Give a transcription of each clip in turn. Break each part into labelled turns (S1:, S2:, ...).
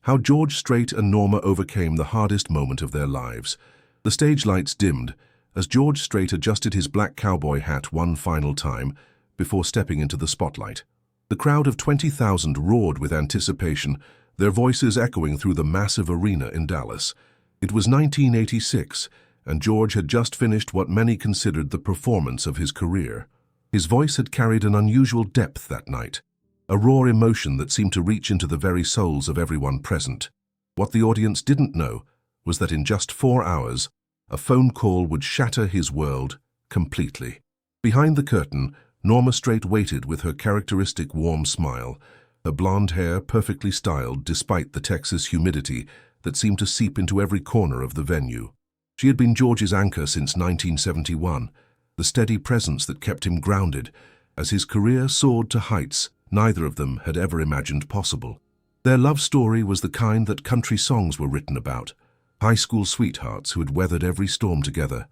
S1: How George Strait and Norma overcame the hardest moment of their lives. The stage lights dimmed as George Strait adjusted his black cowboy hat one final time before stepping into the spotlight. The crowd of 20,000 roared with anticipation, their voices echoing through the massive arena in Dallas. It was 1986, and George had just finished what many considered the performance of his career. His voice had carried an unusual depth that night, a raw emotion that seemed to reach into the very souls of everyone present. What the audience didn't know was that in just 4 hours, a phone call would shatter his world completely. Behind the curtain, Norma Strait waited with her characteristic warm smile, her blonde hair perfectly styled despite the Texas humidity that seemed to seep into every corner of the venue. She had been George's anchor since 1971, the steady presence that kept him grounded as his career soared to heights neither of them had ever imagined possible. Their love story was the kind that country songs were written about, high school sweethearts who had weathered every storm together,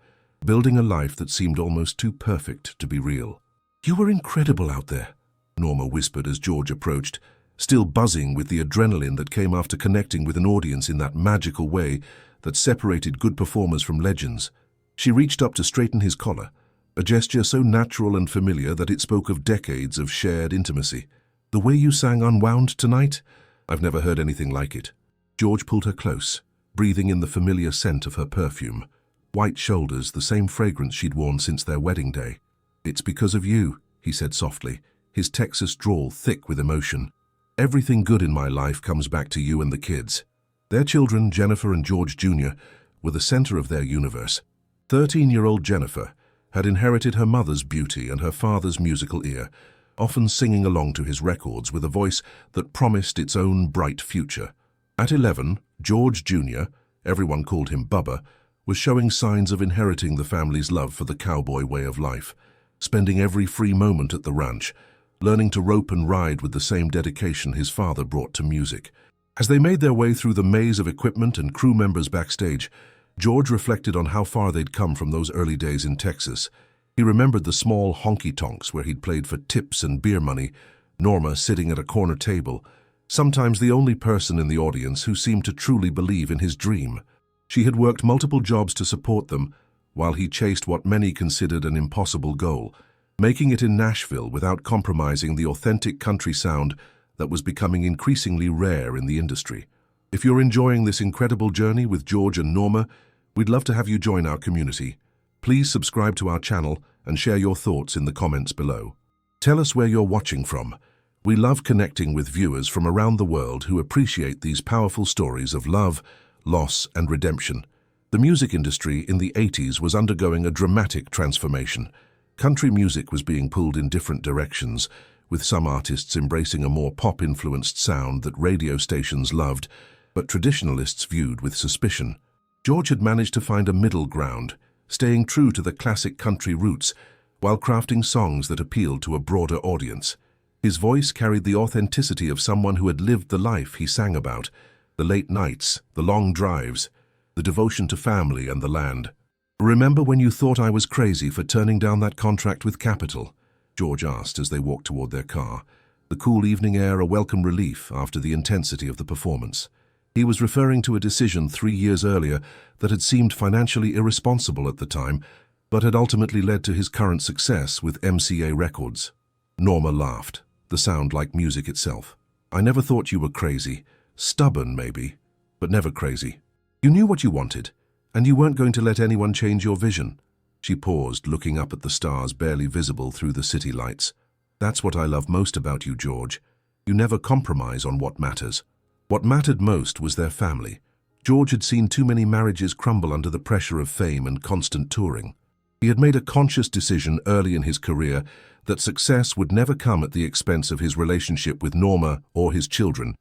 S1: building a life that seemed almost too perfect to be real. "You were incredible out there," Norma whispered as George approached, still buzzing with the adrenaline that came after connecting with an audience in that magical way that separated good performers from legends. She reached up to straighten his collar, a gesture so natural and familiar that it spoke of decades of shared intimacy. "The way you sang Unwound tonight? I've never heard anything like it." George pulled her close, breathing in the familiar scent of her perfume. White shoulders, the same fragrance she'd worn since their wedding day. "It's because of you," he said softly, his Texas drawl thick with emotion. "Everything good in my life comes back to you and the kids." Their children, Jennifer and George Jr., were the center of their universe. 13-year-old Jennifer had inherited her mother's beauty and her father's musical ear, often singing along to his records with a voice that promised its own bright future. At 11, George Jr., everyone called him Bubba, was showing signs of inheriting the family's love for the cowboy way of life, spending every free moment at the ranch, learning to rope and ride with the same dedication his father brought to music. As they made their way through the maze of equipment and crew members backstage, George reflected on how far they'd come from those early days in Texas. He remembered the small honky-tonks where he'd played for tips and beer money, Norma sitting at a corner table, sometimes the only person in the audience who seemed to truly believe in his dream. She had worked multiple jobs to support them, while he chased what many considered an impossible goal, making it in Nashville without compromising the authentic country sound that was becoming increasingly rare in the industry. If you're enjoying this incredible journey with George and Norma, we'd love to have you join our community. Please subscribe to our channel and share your thoughts in the comments below. Tell us where you're watching from. We love connecting with viewers from around the world who appreciate these powerful stories of love, loss, and redemption. The music industry in the 80s was undergoing a dramatic transformation. Country music was being pulled in different directions, with some artists embracing a more pop-influenced sound that radio stations loved, but traditionalists viewed with suspicion. George had managed to find a middle ground, staying true to the classic country roots, while crafting songs that appealed to a broader audience. His voice carried the authenticity of someone who had lived the life he sang about, the late nights, the long drives, the devotion to family and the land. "Remember when you thought I was crazy for turning down that contract with Capitol?" George asked as they walked toward their car, the cool evening air a welcome relief after the intensity of the performance. He was referring to a decision 3 years earlier that had seemed financially irresponsible at the time, but had ultimately led to his current success with MCA Records. Norma laughed, the sound like music itself. "I never thought you were crazy. Stubborn, maybe, but never crazy. You knew what you wanted, and you weren't going to let anyone change your vision." She paused, looking up at the stars barely visible through the city lights. "That's what I love most about you, George. You never compromise on what matters." What mattered most was their family. George had seen too many marriages crumble under the pressure of fame and constant touring. He had made a conscious decision early in his career that success would never come at the expense of his relationship with Norma or his children.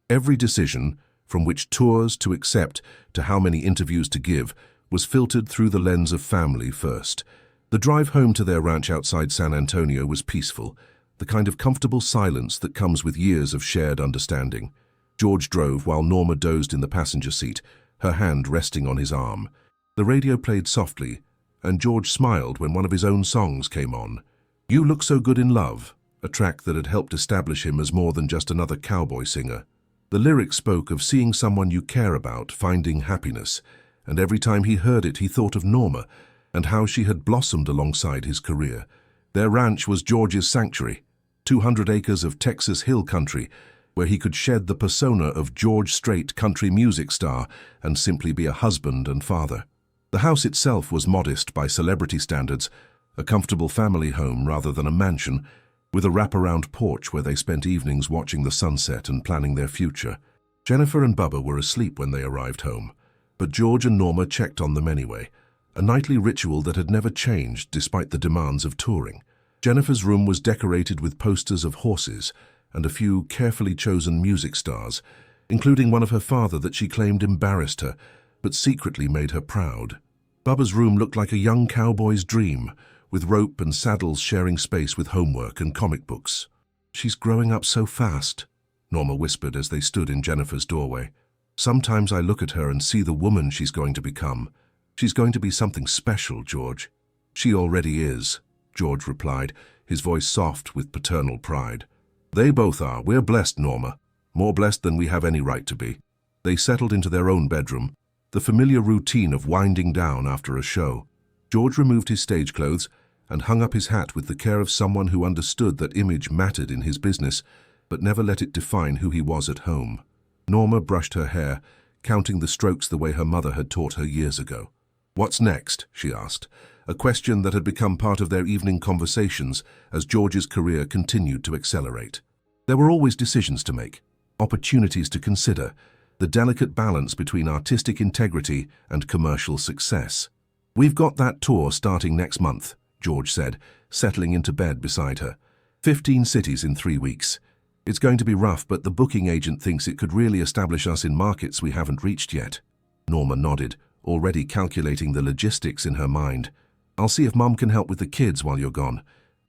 S1: Every decision, from which tours to accept to how many interviews to give, was filtered through the lens of family first. The drive home to their ranch outside San Antonio was peaceful, the kind of comfortable silence that comes with years of shared understanding. George drove while Norma dozed in the passenger seat, her hand resting on his arm. The radio played softly, and George smiled when one of his own songs came on. "You Look So Good in Love," a track that had helped establish him as more than just another cowboy singer. The lyric spoke of seeing someone you care about finding happiness, and every time he heard it he thought of Norma and how she had blossomed alongside his career. Their ranch was George's sanctuary, 200 acres of Texas hill country, where he could shed the persona of George Strait, country music star, and simply be a husband and father. The house itself was modest by celebrity standards, a comfortable family home rather than a mansion, with a wraparound porch where they spent evenings watching the sunset and planning their future. Jennifer and Bubba were asleep when they arrived home, but George and Norma checked on them anyway, a nightly ritual that had never changed despite the demands of touring. Jennifer's room was decorated with posters of horses and a few carefully chosen music stars, including one of her father that she claimed embarrassed her, but secretly made her proud. Bubba's room looked like a young cowboy's dream, with rope and saddles sharing space with homework and comic books. "She's growing up so fast," Norma whispered as they stood in Jennifer's doorway. "Sometimes I look at her and see the woman she's going to become. She's going to be something special, George." "She already is," George replied, his voice soft with paternal pride. "They both are. We're blessed, Norma. More blessed than we have any right to be." They settled into their own bedroom, the familiar routine of winding down after a show. George removed his stage clothes and hung up his hat with the care of someone who understood that image mattered in his business, but never let it define who he was at home. Norma brushed her hair, counting the strokes the way her mother had taught her years ago. "What's next?" she asked, a question that had become part of their evening conversations as George's career continued to accelerate. There were always decisions to make, opportunities to consider, the delicate balance between artistic integrity and commercial success. "We've got that tour starting next month," George said, settling into bed beside her. 15 cities in 3 weeks. "It's going to be rough, but the booking agent thinks it could really establish us in markets we haven't reached yet." Norma nodded, already calculating the logistics in her mind. "I'll see if Mum can help with the kids while you're gone.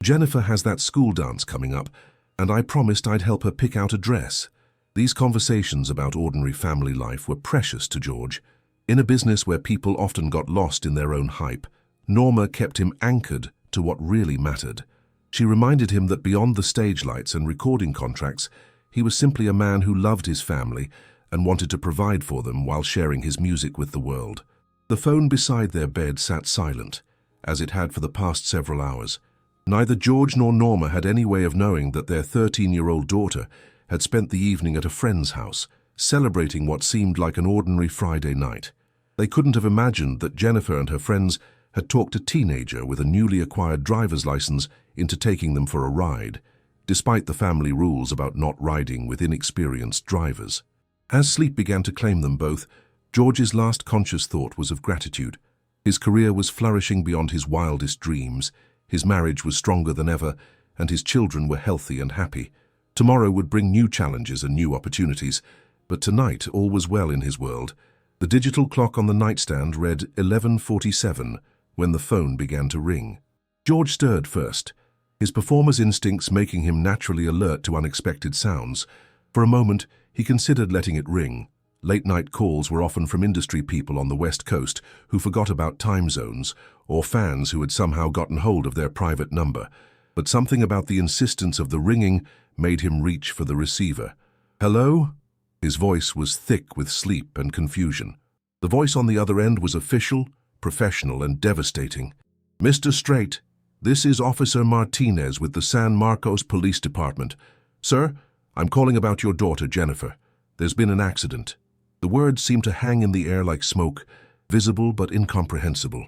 S1: Jennifer has that school dance coming up, and I promised I'd help her pick out a dress." These conversations about ordinary family life were precious to George. In a business where people often got lost in their own hype, Norma kept him anchored to what really mattered. She reminded him that beyond the stage lights and recording contracts, he was simply a man who loved his family and wanted to provide for them while sharing his music with the world. The phone beside their bed sat silent, as it had for the past several hours. Neither George nor Norma had any way of knowing that their 13-year-old daughter had spent the evening at a friend's house, celebrating what seemed like an ordinary Friday night. They couldn't have imagined that Jennifer and her friends had talked a teenager with a newly acquired driver's license into taking them for a ride, despite the family rules about not riding with inexperienced drivers. As sleep began to claim them both, George's last conscious thought was of gratitude. His career was flourishing beyond his wildest dreams, his marriage was stronger than ever, and his children were healthy and happy. Tomorrow would bring new challenges and new opportunities, but tonight all was well in his world. The digital clock on the nightstand read 11:47 when the phone began to ring. George stirred first, his performer's instincts making him naturally alert to unexpected sounds. For a moment, he considered letting it ring. Late-night calls were often from industry people on the West Coast who forgot about time zones, or fans who had somehow gotten hold of their private number. But something about the insistence of the ringing made him reach for the receiver. "Hello?" His voice was thick with sleep and confusion. The voice on the other end was official, professional, and devastating. "Mr. Strait, this is Officer Martinez with the San Marcos Police Department. Sir, I'm calling about your daughter, Jennifer. There's been an accident." The words seemed to hang in the air like smoke, visible but incomprehensible.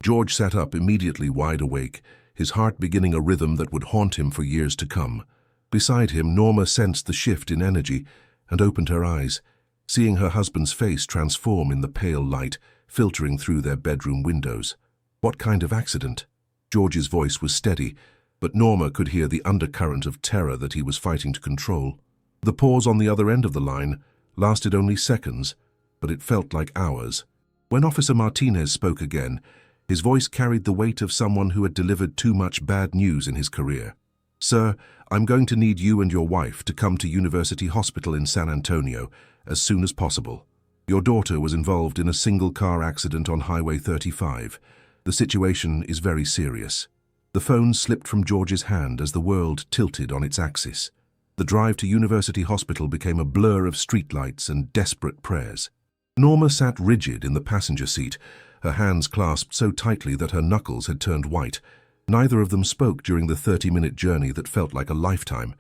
S1: George sat up, immediately wide awake, his heart beginning a rhythm that would haunt him for years to come. Beside him, Norma sensed the shift in energy and opened her eyes, seeing her husband's face transform in the pale light filtering through their bedroom windows. "What kind of accident?" George's voice was steady, but Norma could hear the undercurrent of terror that he was fighting to control. The pause on the other end of the line lasted only seconds, but it felt like hours. When Officer Martinez spoke again, his voice carried the weight of someone who had delivered too much bad news in his career. "Sir, I'm going to need you and your wife to come to University Hospital in San Antonio as soon as possible. Your daughter was involved in a single-car accident on Highway 35. The situation is very serious." The phone slipped from George's hand as the world tilted on its axis. The drive to University Hospital became a blur of streetlights and desperate prayers. Norma sat rigid in the passenger seat, her hands clasped so tightly that her knuckles had turned white. Neither of them spoke during the 30-minute journey that felt like a lifetime.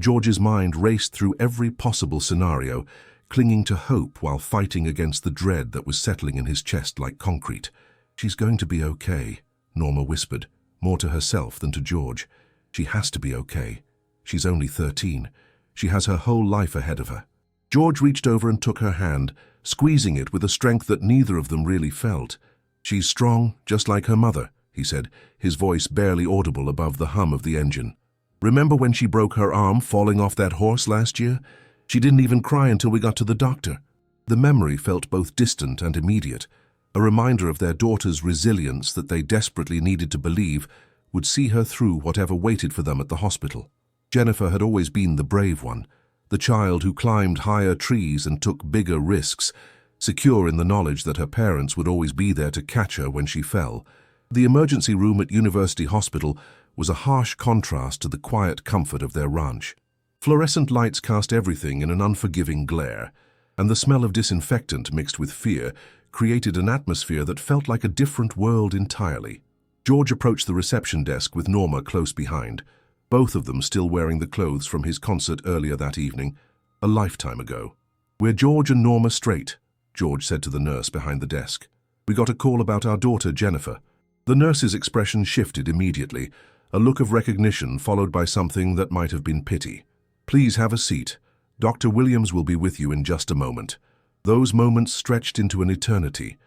S1: George's mind raced through every possible scenario, clinging to hope while fighting against the dread that was settling in his chest like concrete. "She's going to be okay," Norma whispered, more to herself than to George. "She has to be okay. She's only 13. She has her whole life ahead of her." George reached over and took her hand, squeezing it with a strength that neither of them really felt. "She's strong, just like her mother," he said, his voice barely audible above the hum of the engine. "Remember when she broke her arm falling off that horse last year? She didn't even cry until we got to the doctor." The memory felt both distant and immediate, a reminder of their daughter's resilience that they desperately needed to believe would see her through whatever waited for them at the hospital. Jennifer had always been the brave one, the child who climbed higher trees and took bigger risks, secure in the knowledge that her parents would always be there to catch her when she fell. The emergency room at University Hospital was a harsh contrast to the quiet comfort of their ranch. Fluorescent lights cast everything in an unforgiving glare, and the smell of disinfectant mixed with fear created an atmosphere that felt like a different world entirely. George approached the reception desk with Norma close behind, both of them still wearing the clothes from his concert earlier that evening, a lifetime ago. "We're George and Norma Strait," George said to the nurse behind the desk. "We got a call about our daughter, Jennifer." The nurse's expression shifted immediately, a look of recognition followed by something that might have been pity. "Please have a seat. Dr. Williams will be with you in just a moment." Those moments stretched into an eternity.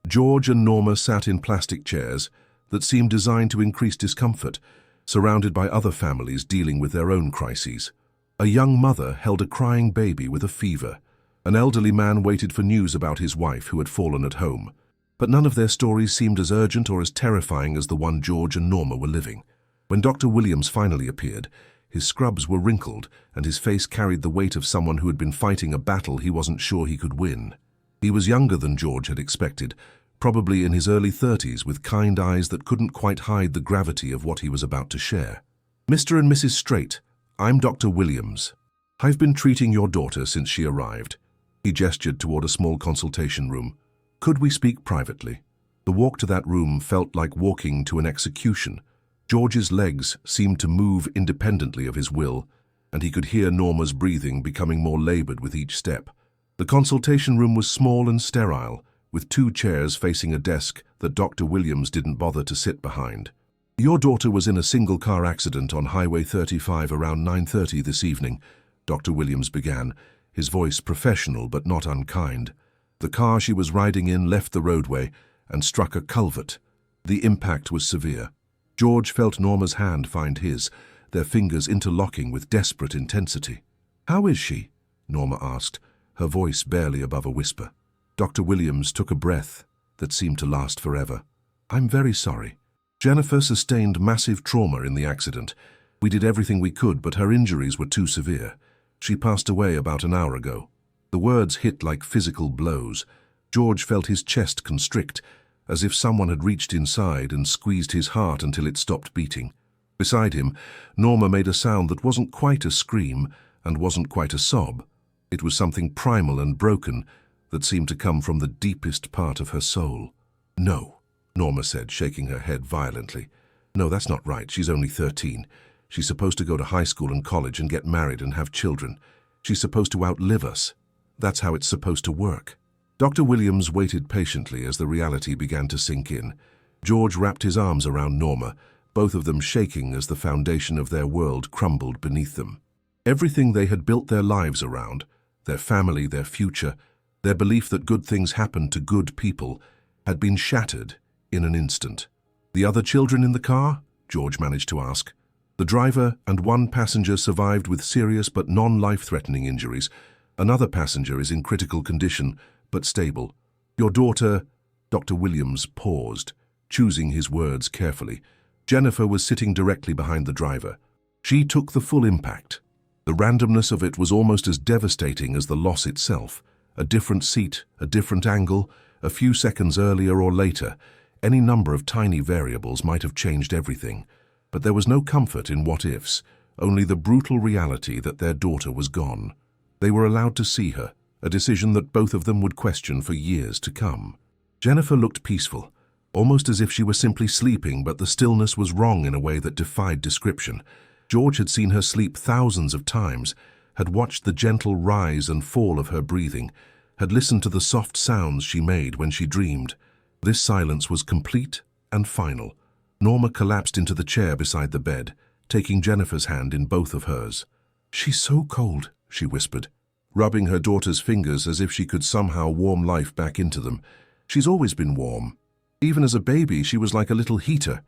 S1: George and Norma sat in plastic chairs that seemed designed to increase discomfort, surrounded by other families dealing with their own crises. A young mother held a crying baby with a fever. An elderly man waited for news about his wife who had fallen at home. But none of their stories seemed as urgent or as terrifying as the one George and Norma were living. When Dr. Williams finally appeared, his scrubs were wrinkled and his face carried the weight of someone who had been fighting a battle he wasn't sure he could win. He was younger than George had expected, probably in his early 30s, with kind eyes that couldn't quite hide the gravity of what he was about to share. "Mr. and Mrs. Strait, I'm Dr. Williams. I've been treating your daughter since she arrived." He gestured toward a small consultation room. "Could we speak privately?" The walk to that room felt like walking to an execution. George's legs seemed to move independently of his will, and he could hear Norma's breathing becoming more labored with each step. The consultation room was small and sterile, with 2 chairs facing a desk that Dr. Williams didn't bother to sit behind. "Your daughter was in a single-car accident on Highway 35 around 9:30 this evening," Dr. Williams began, his voice professional but not unkind. "The car she was riding in left the roadway and struck a culvert. The impact was severe." George felt Norma's hand find his, their fingers interlocking with desperate intensity. "How is she?" Norma asked, her voice barely above a whisper. Dr. Williams took a breath that seemed to last forever. "I'm very sorry. Jennifer sustained massive trauma in the accident. We did everything we could, but her injuries were too severe. She passed away about an hour ago." The words hit like physical blows. George felt his chest constrict, as if someone had reached inside and squeezed his heart until it stopped beating. Beside him, Norma made a sound that wasn't quite a scream and wasn't quite a sob. It was something primal and broken that seemed to come from the deepest part of her soul. "No," Norma said, shaking her head violently. "No, that's not right. She's only 13. She's supposed to go to high school and college and get married and have children. She's supposed to outlive us. That's how it's supposed to work." Dr. Williams waited patiently as the reality began to sink in. George wrapped his arms around Norma, both of them shaking as the foundation of their world crumbled beneath them. Everything they had built their lives around, their family, their future, their belief that good things happened to good people, had been shattered in an instant. "The other children in the car?" George managed to ask. "The driver and 1 passenger survived with serious but non-life-threatening injuries. Another passenger is in critical condition, but stable. Your daughter—" Dr. Williams paused, choosing his words carefully. Jennifer was sitting directly behind the driver. She took the full impact. The randomness of it was almost as devastating as the loss itself. A different seat, a different angle, a few seconds earlier or later, any number of tiny variables might have changed everything. But there was no comfort in what-ifs, only the brutal reality that their daughter was gone. They were allowed to see her, a decision that both of them would question for years to come. Jennifer looked peaceful, almost as if she were simply sleeping, but the stillness was wrong in a way that defied description. George had seen her sleep thousands of times, had watched the gentle rise and fall of her breathing, had listened to the soft sounds she made when she dreamed. This silence was complete and final. Norma collapsed into the chair beside the bed, taking Jennifer's hand in both of hers. "She's so cold," she whispered, rubbing her daughter's fingers as if she could somehow warm life back into them. "She's always been warm. Even as a baby, she was like a little heater."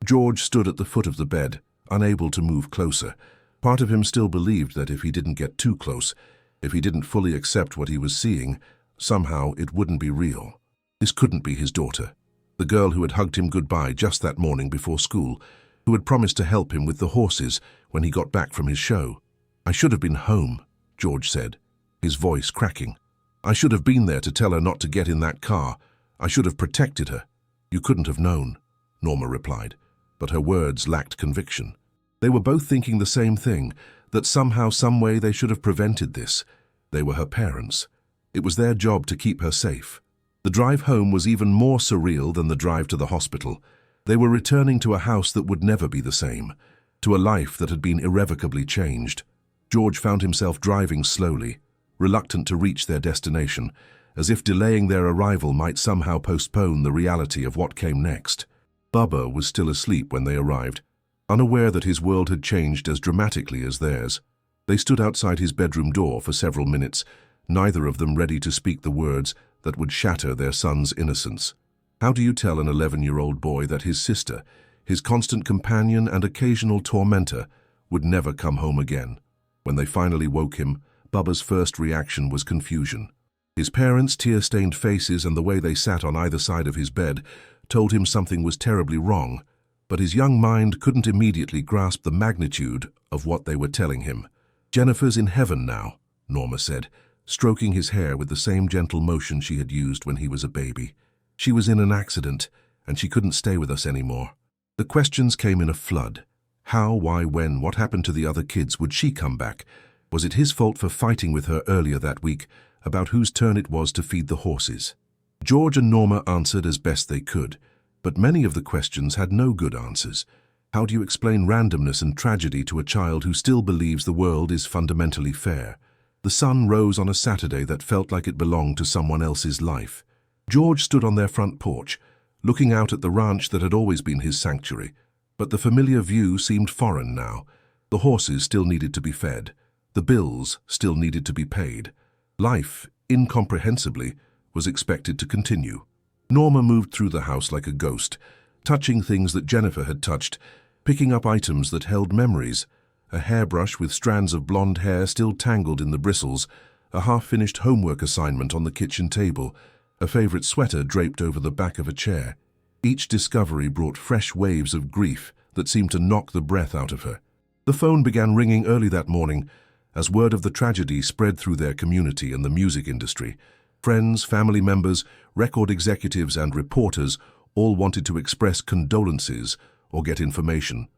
S1: George stood at the foot of the bed, unable to move closer. Part of him still believed that if he didn't get too close, if he didn't fully accept what he was seeing, somehow it wouldn't be real. This couldn't be his daughter, the girl who had hugged him goodbye just that morning before school, who had promised to help him with the horses when he got back from his show. "I should have been home," George said, his voice cracking. "I should have been there to tell her not to get in that car. I should have protected her." "You couldn't have known," Norma replied, but her words lacked conviction. They were both thinking the same thing, that somehow, some way they should have prevented this. They were her parents. It was their job to keep her safe. The drive home was even more surreal than the drive to the hospital. They were returning to a house that would never be the same, to a life that had been irrevocably changed. George found himself driving slowly, reluctant to reach their destination, as if delaying their arrival might somehow postpone the reality of what came next. Bubba was still asleep when they arrived, unaware that his world had changed as dramatically as theirs. They stood outside his bedroom door for several minutes, neither of them ready to speak the words that would shatter their son's innocence. How do you tell an 11-year-old boy that his sister, his constant companion and occasional tormentor, would never come home again? When they finally woke him, Bubba's first reaction was confusion. His parents' tear-stained faces and the way they sat on either side of his bed told him something was terribly wrong, but his young mind couldn't immediately grasp the magnitude of what they were telling him. "Jennifer's in heaven now," Norma said, stroking his hair with the same gentle motion she had used when he was a baby. "She was in an accident, and she couldn't stay with us anymore." The questions came in a flood. How, why, when, what happened to the other kids? Would she come back? Was it his fault for fighting with her earlier that week about whose turn it was to feed the horses? George and Norma answered as best they could, but many of the questions had no good answers. How do you explain randomness and tragedy to a child who still believes the world is fundamentally fair? The sun rose on a Saturday that felt like it belonged to someone else's life. George stood on their front porch, looking out at the ranch that had always been his sanctuary, but the familiar view seemed foreign now. The horses still needed to be fed. The bills still needed to be paid. Life, incomprehensibly, was expected to continue. Norma moved through the house like a ghost, touching things that Jennifer had touched, picking up items that held memories. A hairbrush with strands of blonde hair still tangled in the bristles, a half-finished homework assignment on the kitchen table, a favorite sweater draped over the back of a chair. Each discovery brought fresh waves of grief that seemed to knock the breath out of her. The phone began ringing early that morning as word of the tragedy spread through their community and the music industry. Friends, family members, record executives, and reporters all wanted to express condolences or get information.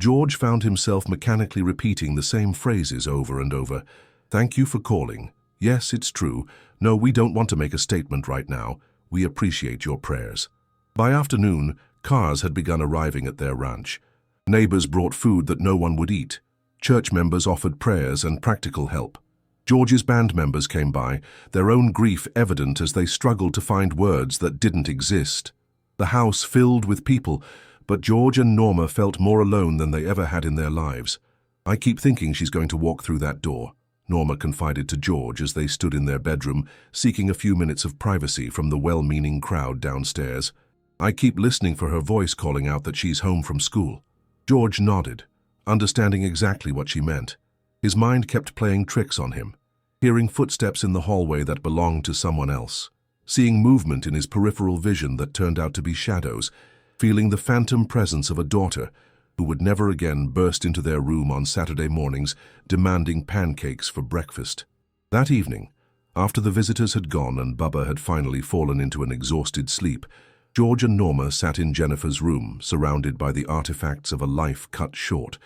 S1: George found himself mechanically repeating the same phrases over and over. "Thank you for calling. Yes, it's true. No, we don't want to make a statement right now. We appreciate your prayers." By afternoon, cars had begun arriving at their ranch. Neighbors brought food that no one would eat. Church members offered prayers and practical help. George's band members came by, their own grief evident as they struggled to find words that didn't exist. The house filled with people, but George and Norma felt more alone than they ever had in their lives. "I keep thinking she's going to walk through that door," Norma confided to George as they stood in their bedroom, seeking a few minutes of privacy from the well-meaning crowd downstairs. "I keep listening for her voice calling out that she's home from school." George nodded, understanding exactly what she meant. His mind kept playing tricks on him, hearing footsteps in the hallway that belonged to someone else, seeing movement in his peripheral vision that turned out to be shadows, feeling the phantom presence of a daughter who would never again burst into their room on Saturday mornings demanding pancakes for breakfast. That evening, after the visitors had gone and Bubba had finally fallen into an exhausted sleep, George and Norma sat in Jennifer's room, surrounded by the artifacts of a life cut short.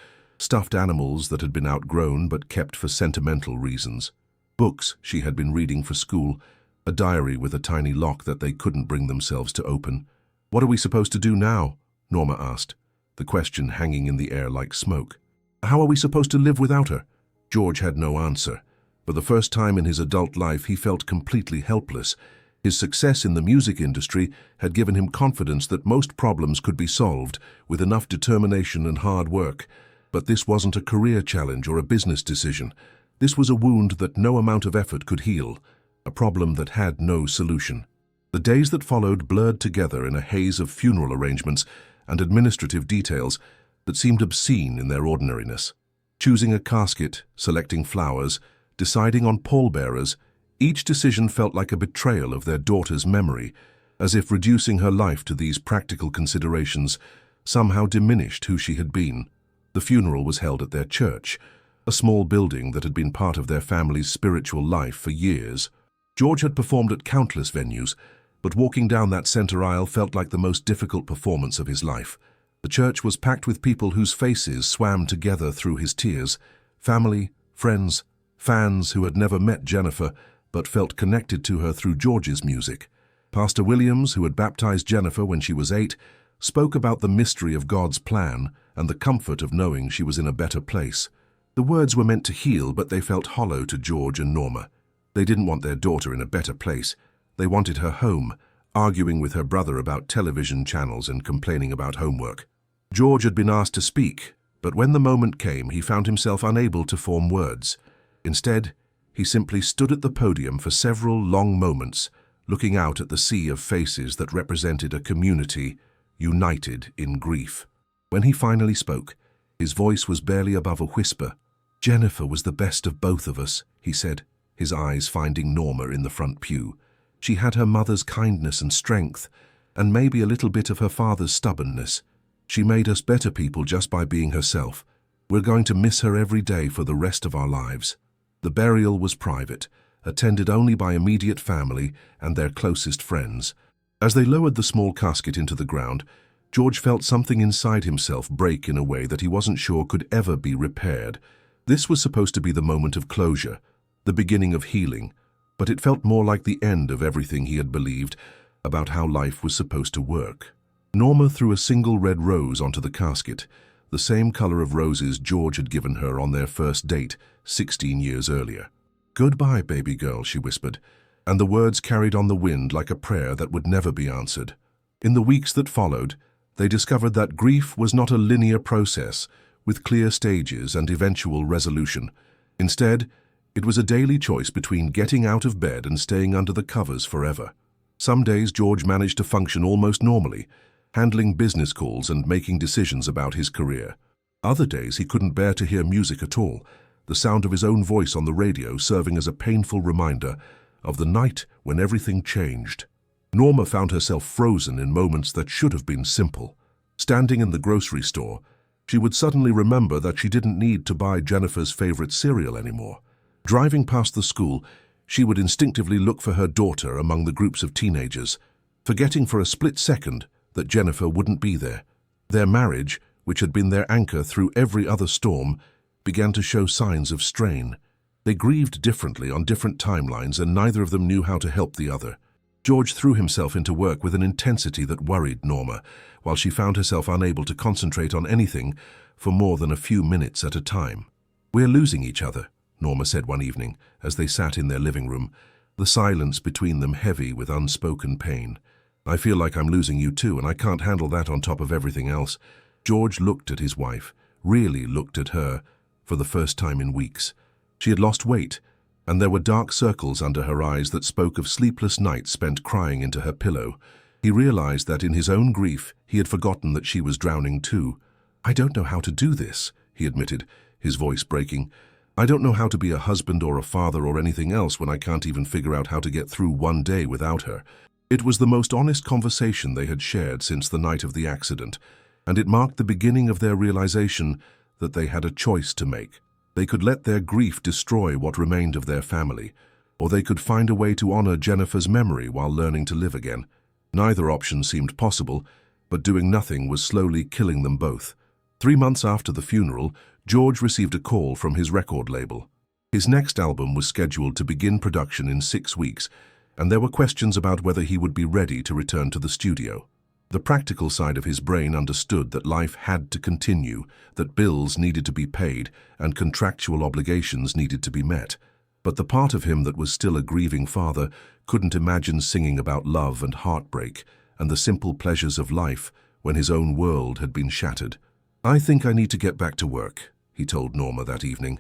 S1: stuffed animals that had been outgrown but kept for sentimental reasons, books she had been reading for school, a diary with a tiny lock that they couldn't bring themselves to open. "What are we supposed to do now?" Norma asked, the question hanging in the air like smoke. "How are we supposed to live without her?" George had no answer. For the first time in his adult life, he felt completely helpless. His success in the music industry had given him confidence that most problems could be solved with enough determination and hard work. But this wasn't a career challenge or a business decision. This was a wound that no amount of effort could heal, a problem that had no solution. The days that followed blurred together in a haze of funeral arrangements and administrative details that seemed obscene in their ordinariness. Choosing a casket, selecting flowers, deciding on pallbearers, each decision felt like a betrayal of their daughter's memory, as if reducing her life to these practical considerations somehow diminished who she had been. The funeral was held at their church, a small building that had been part of their family's spiritual life for years. George had performed at countless venues, but walking down that center aisle felt like the most difficult performance of his life. The church was packed with people whose faces swam together through his tears, family, friends, fans who had never met Jennifer but felt connected to her through George's music. Pastor Williams, who had baptized Jennifer when she was 8, spoke about the mystery of God's plan and the comfort of knowing she was in a better place. The words were meant to heal, but they felt hollow to George and Norma. They didn't want their daughter in a better place. They wanted her home, arguing with her brother about television channels and complaining about homework. George had been asked to speak, but when the moment came, he found himself unable to form words. Instead, he simply stood at the podium for several long moments, looking out at the sea of faces that represented a community united in grief. When he finally spoke, his voice was barely above a whisper. "Jennifer was the best of both of us," he said, his eyes finding Norma in the front pew. "She had her mother's kindness and strength, and maybe a little bit of her father's stubbornness. She made us better people just by being herself. We're going to miss her every day for the rest of our lives." The burial was private, attended only by immediate family and their closest friends. As they lowered the small casket into the ground, George felt something inside himself break in a way that he wasn't sure could ever be repaired. This was supposed to be the moment of closure, the beginning of healing, but it felt more like the end of everything he had believed about how life was supposed to work. Norma threw a single red rose onto the casket, the same color of roses George had given her on their first date 16 years earlier. "Goodbye, baby girl," she whispered, and the words carried on the wind like a prayer that would never be answered. In the weeks that followed, they discovered that grief was not a linear process with clear stages and eventual resolution. Instead, it was a daily choice between getting out of bed and staying under the covers forever. Some days George managed to function almost normally, handling business calls and making decisions about his career. Other days he couldn't bear to hear music at all, the sound of his own voice on the radio serving as a painful reminder of the night when everything changed. Norma found herself frozen in moments that should have been simple. Standing in the grocery store, she would suddenly remember that she didn't need to buy Jennifer's favorite cereal anymore. Driving past the school, she would instinctively look for her daughter among the groups of teenagers, forgetting for a split second that Jennifer wouldn't be there. Their marriage, which had been their anchor through every other storm, began to show signs of strain. They grieved differently on different timelines, and neither of them knew how to help the other. George threw himself into work with an intensity that worried Norma, while she found herself unable to concentrate on anything for more than a few minutes at a time. "We're losing each other," Norma said one evening as they sat in their living room, the silence between them heavy with unspoken pain. "I feel like I'm losing you too, and I can't handle that on top of everything else." George looked at his wife, really looked at her, for the first time in weeks. She had lost weight, and there were dark circles under her eyes that spoke of sleepless nights spent crying into her pillow. He realized that in his own grief he had forgotten that she was drowning too. "I don't know how to do this," he admitted, his voice breaking. "I don't know how to be a husband or a father or anything else when I can't even figure out how to get through one day without her." It was the most honest conversation they had shared since the night of the accident, and it marked the beginning of their realization that they had a choice to make. They could let their grief destroy what remained of their family, or they could find a way to honor Jennifer's memory while learning to live again. Neither option seemed possible, but doing nothing was slowly killing them both. 3 months after the funeral, George received a call from his record label. His next album was scheduled to begin production in 6 weeks, and there were questions about whether he would be ready to return to the studio. The practical side of his brain understood that life had to continue, that bills needed to be paid, and contractual obligations needed to be met. But the part of him that was still a grieving father couldn't imagine singing about love and heartbreak and the simple pleasures of life when his own world had been shattered. "I think I need to get back to work," he told Norma that evening.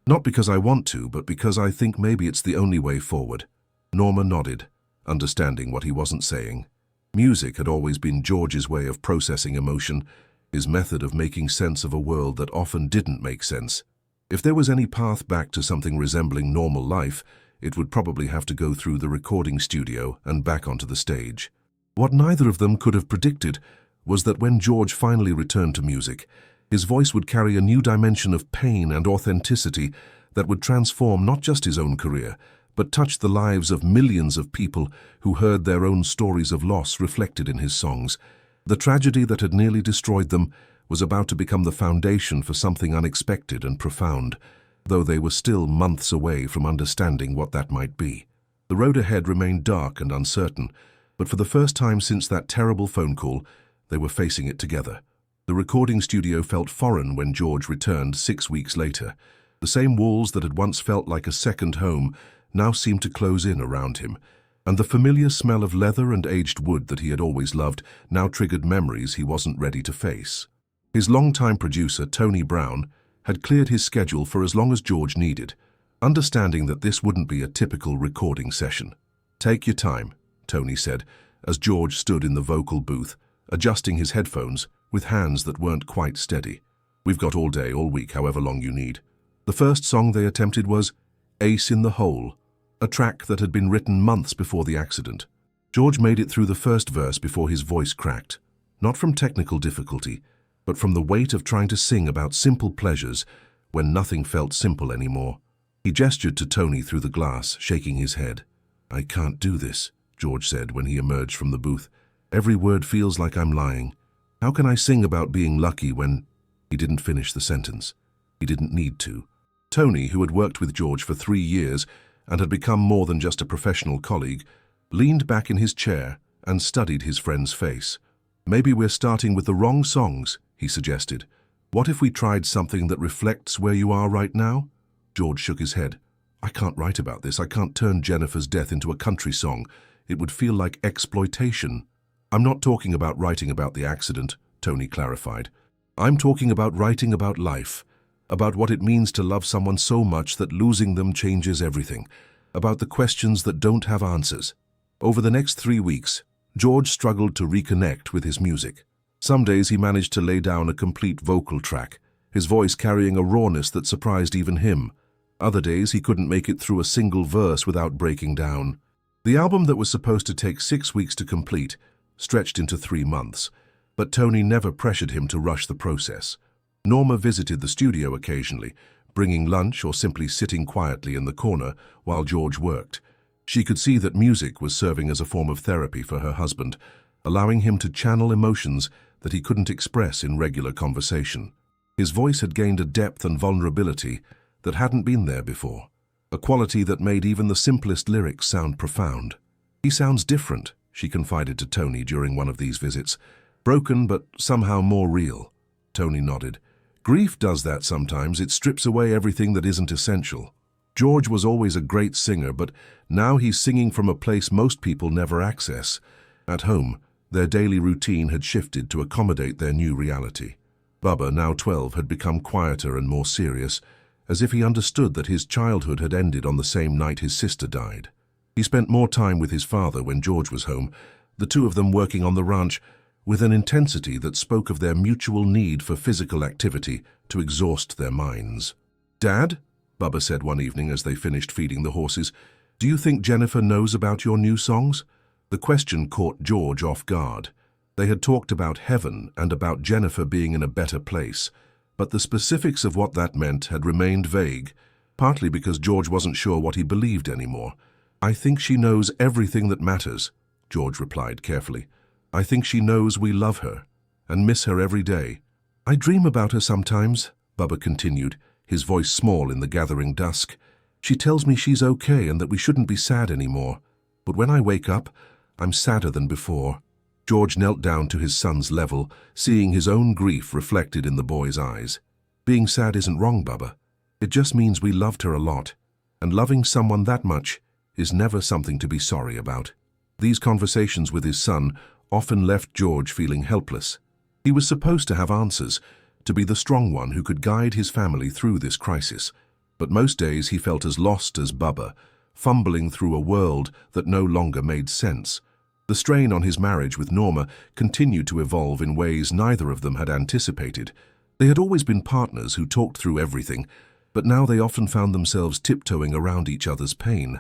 S1: "Not because I want to, but because I think maybe it's the only way forward." Norma nodded, understanding what he wasn't saying. Music had always been George's way of processing emotion, his method of making sense of a world that often didn't make sense. If there was any path back to something resembling normal life, it would probably have to go through the recording studio and back onto the stage. What neither of them could have predicted was that when George finally returned to music, his voice would carry a new dimension of pain and authenticity that would transform not just his own career, but touch the lives of millions of people who heard their own stories of loss reflected in his songs. The tragedy that had nearly destroyed them was about to become the foundation for something unexpected and profound, though they were still months away from understanding what that might be. The road ahead remained dark and uncertain, but for the first time since that terrible phone call, they were facing it together. The recording studio felt foreign when George returned 6 weeks later. The same walls that had once felt like a second home now seemed to close in around him, and the familiar smell of leather and aged wood that he had always loved now triggered memories he wasn't ready to face. His longtime producer, Tony Brown, had cleared his schedule for as long as George needed, understanding that this wouldn't be a typical recording session. "Take your time," Tony said, as George stood in the vocal booth, adjusting his headphones with hands that weren't quite steady. "We've got all day, all week, however long you need." The first song they attempted was "Ace in the Hole," a track that had been written months before the accident. George made it through the first verse before his voice cracked, not from technical difficulty, but from the weight of trying to sing about simple pleasures when nothing felt simple anymore. He gestured to Tony through the glass, shaking his head. "I can't do this," George said when he emerged from the booth. "Every word feels like I'm lying. How can I sing about being lucky when—" He didn't finish the sentence. He didn't need to. Tony, who had worked with George for 3 years and had become more than just a professional colleague, leaned back in his chair and studied his friend's face. "Maybe we're starting with the wrong songs," he suggested. "What if we tried something that reflects where you are right now?" George shook his head. "I can't write about this. I can't turn Jennifer's death into a country song. It would feel like exploitation." "I'm not talking about writing about the accident," Tony clarified. "I'm talking about writing about life, about what it means to love someone so much that losing them changes everything, about the questions that don't have answers." Over the next 3 weeks, George struggled to reconnect with his music. Some days he managed to lay down a complete vocal track, his voice carrying a rawness that surprised even him. Other days he couldn't make it through a single verse without breaking down. The album that was supposed to take 6 weeks to complete stretched into 3 months, but Tony never pressured him to rush the process. Norma visited the studio occasionally, bringing lunch or simply sitting quietly in the corner while George worked. She could see that music was serving as a form of therapy for her husband, allowing him to channel emotions that he couldn't express in regular conversation. His voice had gained a depth and vulnerability that hadn't been there before, a quality that made even the simplest lyrics sound profound. "He sounds different," she confided to Tony during one of these visits. "Broken, but somehow more real." Tony nodded. "Grief does that sometimes. It strips away everything that isn't essential." George was always a great singer, but now he's singing from a place most people never access. At home, their daily routine had shifted to accommodate their new reality. Bubba, now 12, had become quieter and more serious, as if he understood that his childhood had ended on the same night his sister died. He spent more time with his father when George was home, the two of them working on the ranch with an intensity that spoke of their mutual need for physical activity to exhaust their minds. "Dad," Bubba said one evening as they finished feeding the horses, "do you think Jennifer knows about your new songs?" The question caught George off guard. They had talked about heaven and about Jennifer being in a better place, but the specifics of what that meant had remained vague, partly because George wasn't sure what he believed anymore. "I think she knows everything that matters," George replied carefully. "I think she knows we love her and miss her every day." "I dream about her sometimes," Bubba continued, his voice small in the gathering dusk. "She tells me she's okay and that we shouldn't be sad anymore. But when I wake up, I'm sadder than before." George knelt down to his son's level, seeing his own grief reflected in the boy's eyes. "Being sad isn't wrong, Bubba. It just means we loved her a lot. And loving someone that much is never something to be sorry about." These conversations with his son often left George feeling helpless. He was supposed to have answers, to be the strong one who could guide his family through this crisis. But most days he felt as lost as Bubba, fumbling through a world that no longer made sense. The strain on his marriage with Norma continued to evolve in ways neither of them had anticipated. They had always been partners who talked through everything, but now they often found themselves tiptoeing around each other's pain,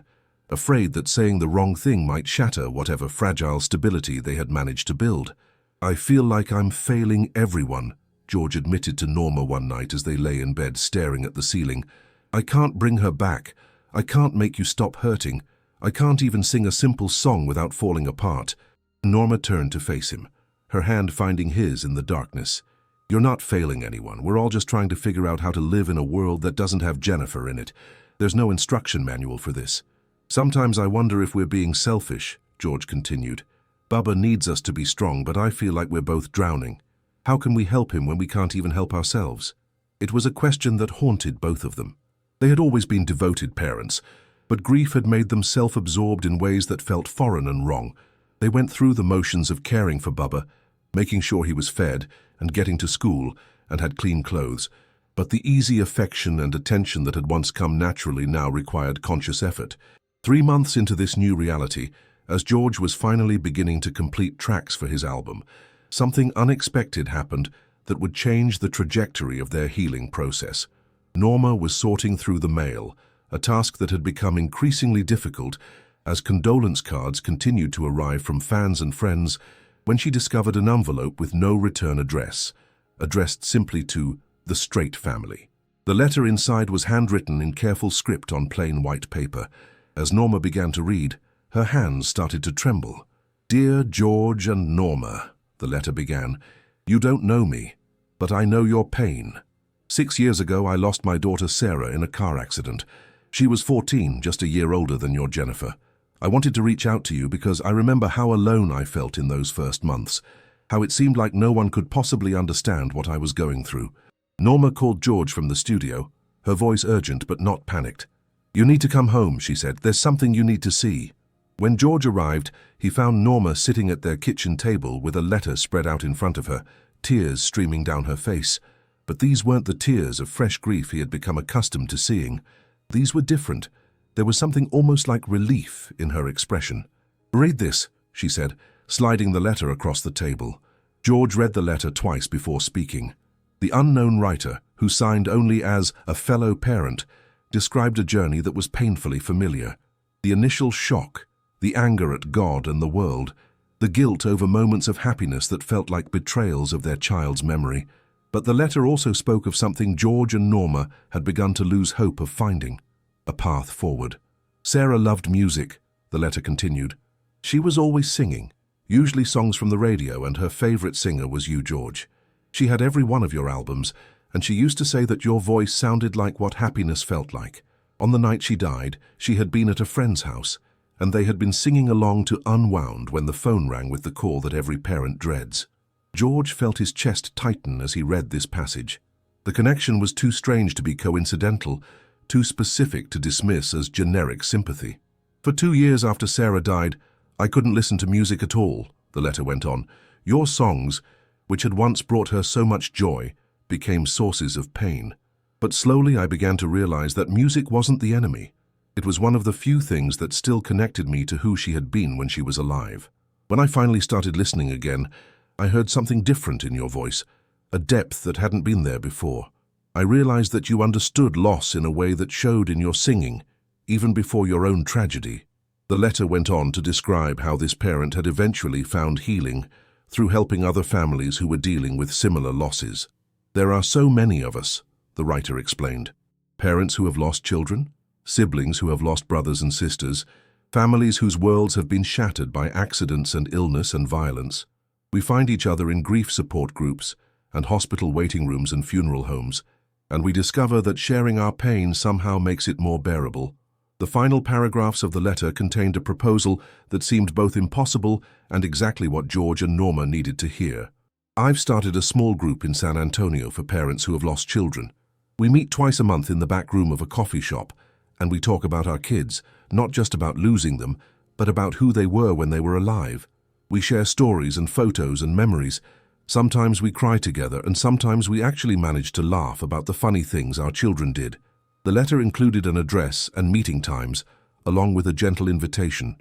S1: afraid that saying the wrong thing might shatter whatever fragile stability they had managed to build. "I feel like I'm failing everyone," George admitted to Norma one night as they lay in bed staring at the ceiling. "I can't bring her back. I can't make you stop hurting. I can't even sing a simple song without falling apart." Norma turned to face him, her hand finding his in the darkness. "You're not failing anyone. We're all just trying to figure out how to live in a world that doesn't have Jennifer in it. There's no instruction manual for this." "Sometimes I wonder if we're being selfish," George continued. "Bubba needs us to be strong, but I feel like we're both drowning. How can we help him when we can't even help ourselves?" It was a question that haunted both of them. They had always been devoted parents, but grief had made them self-absorbed in ways that felt foreign and wrong. They went through the motions of caring for Bubba, making sure he was fed and getting to school and had clean clothes, but the easy affection and attention that had once come naturally now required conscious effort. 3 months into this new reality, as George was finally beginning to complete tracks for his album, something unexpected happened that would change the trajectory of their healing process. Norma was sorting through the mail, a task that had become increasingly difficult as condolence cards continued to arrive from fans and friends, when she discovered an envelope with no return address, addressed simply to the Strait family. The letter inside was handwritten in careful script on plain white paper. As Norma began to read, her hands started to tremble. "Dear George and Norma," the letter began, "you don't know me, but I know your pain. 6 years ago, I lost my daughter Sarah in a car accident. She was 14, just a year older than your Jennifer. I wanted to reach out to you because I remember how alone I felt in those first months, how it seemed like no one could possibly understand what I was going through." Norma called George from the studio, her voice urgent but not panicked. "You need to come home," she said. "There's something you need to see." When George arrived, he found Norma sitting at their kitchen table with a letter spread out in front of her, tears streaming down her face. But these weren't the tears of fresh grief he had become accustomed to seeing. These were different. There was something almost like relief in her expression. "Read this," she said, sliding the letter across the table. George read the letter twice before speaking. The unknown writer, who signed only as a fellow parent, described a journey that was painfully familiar. The initial shock, the anger at God and the world, the guilt over moments of happiness that felt like betrayals of their child's memory. But the letter also spoke of something George and Norma had begun to lose hope of finding: a path forward. "Sarah loved music," the letter continued. "She was always singing, usually songs from the radio, and her favorite singer was you, George. She had every one of your albums, and she used to say that your voice sounded like what happiness felt like. On the night she died, she had been at a friend's house, and they had been singing along to Unwound when the phone rang with the call that every parent dreads." George felt his chest tighten as he read this passage. The connection was too strange to be coincidental, too specific to dismiss as generic sympathy. "For 2 years after Sarah died, I couldn't listen to music at all," the letter went on. "Your songs, which had once brought her so much joy, became sources of pain. But slowly I began to realize that music wasn't the enemy. It was one of the few things that still connected me to who she had been when she was alive. When I finally started listening again, I heard something different in your voice, a depth that hadn't been there before. I realized that you understood loss in a way that showed in your singing, even before your own tragedy." The letter went on to describe how this parent had eventually found healing through helping other families who were dealing with similar losses. "There are so many of us," the writer explained. "Parents who have lost children, siblings who have lost brothers and sisters, families whose worlds have been shattered by accidents and illness and violence. We find each other in grief support groups and hospital waiting rooms and funeral homes. and we discover that sharing our pain somehow makes it more bearable. The final paragraphs of the letter contained a proposal that seemed both impossible and exactly what George and Norma needed to hear. I've started a small group in San Antonio for parents who have lost children. We meet twice a month in the back room of a coffee shop, and we talk about our kids, not just about losing them, but about who they were when they were alive. We share stories and photos and memories. Sometimes we cry together, and sometimes we actually manage to laugh about the funny things our children did. The letter included an address and meeting times, along with a gentle invitation.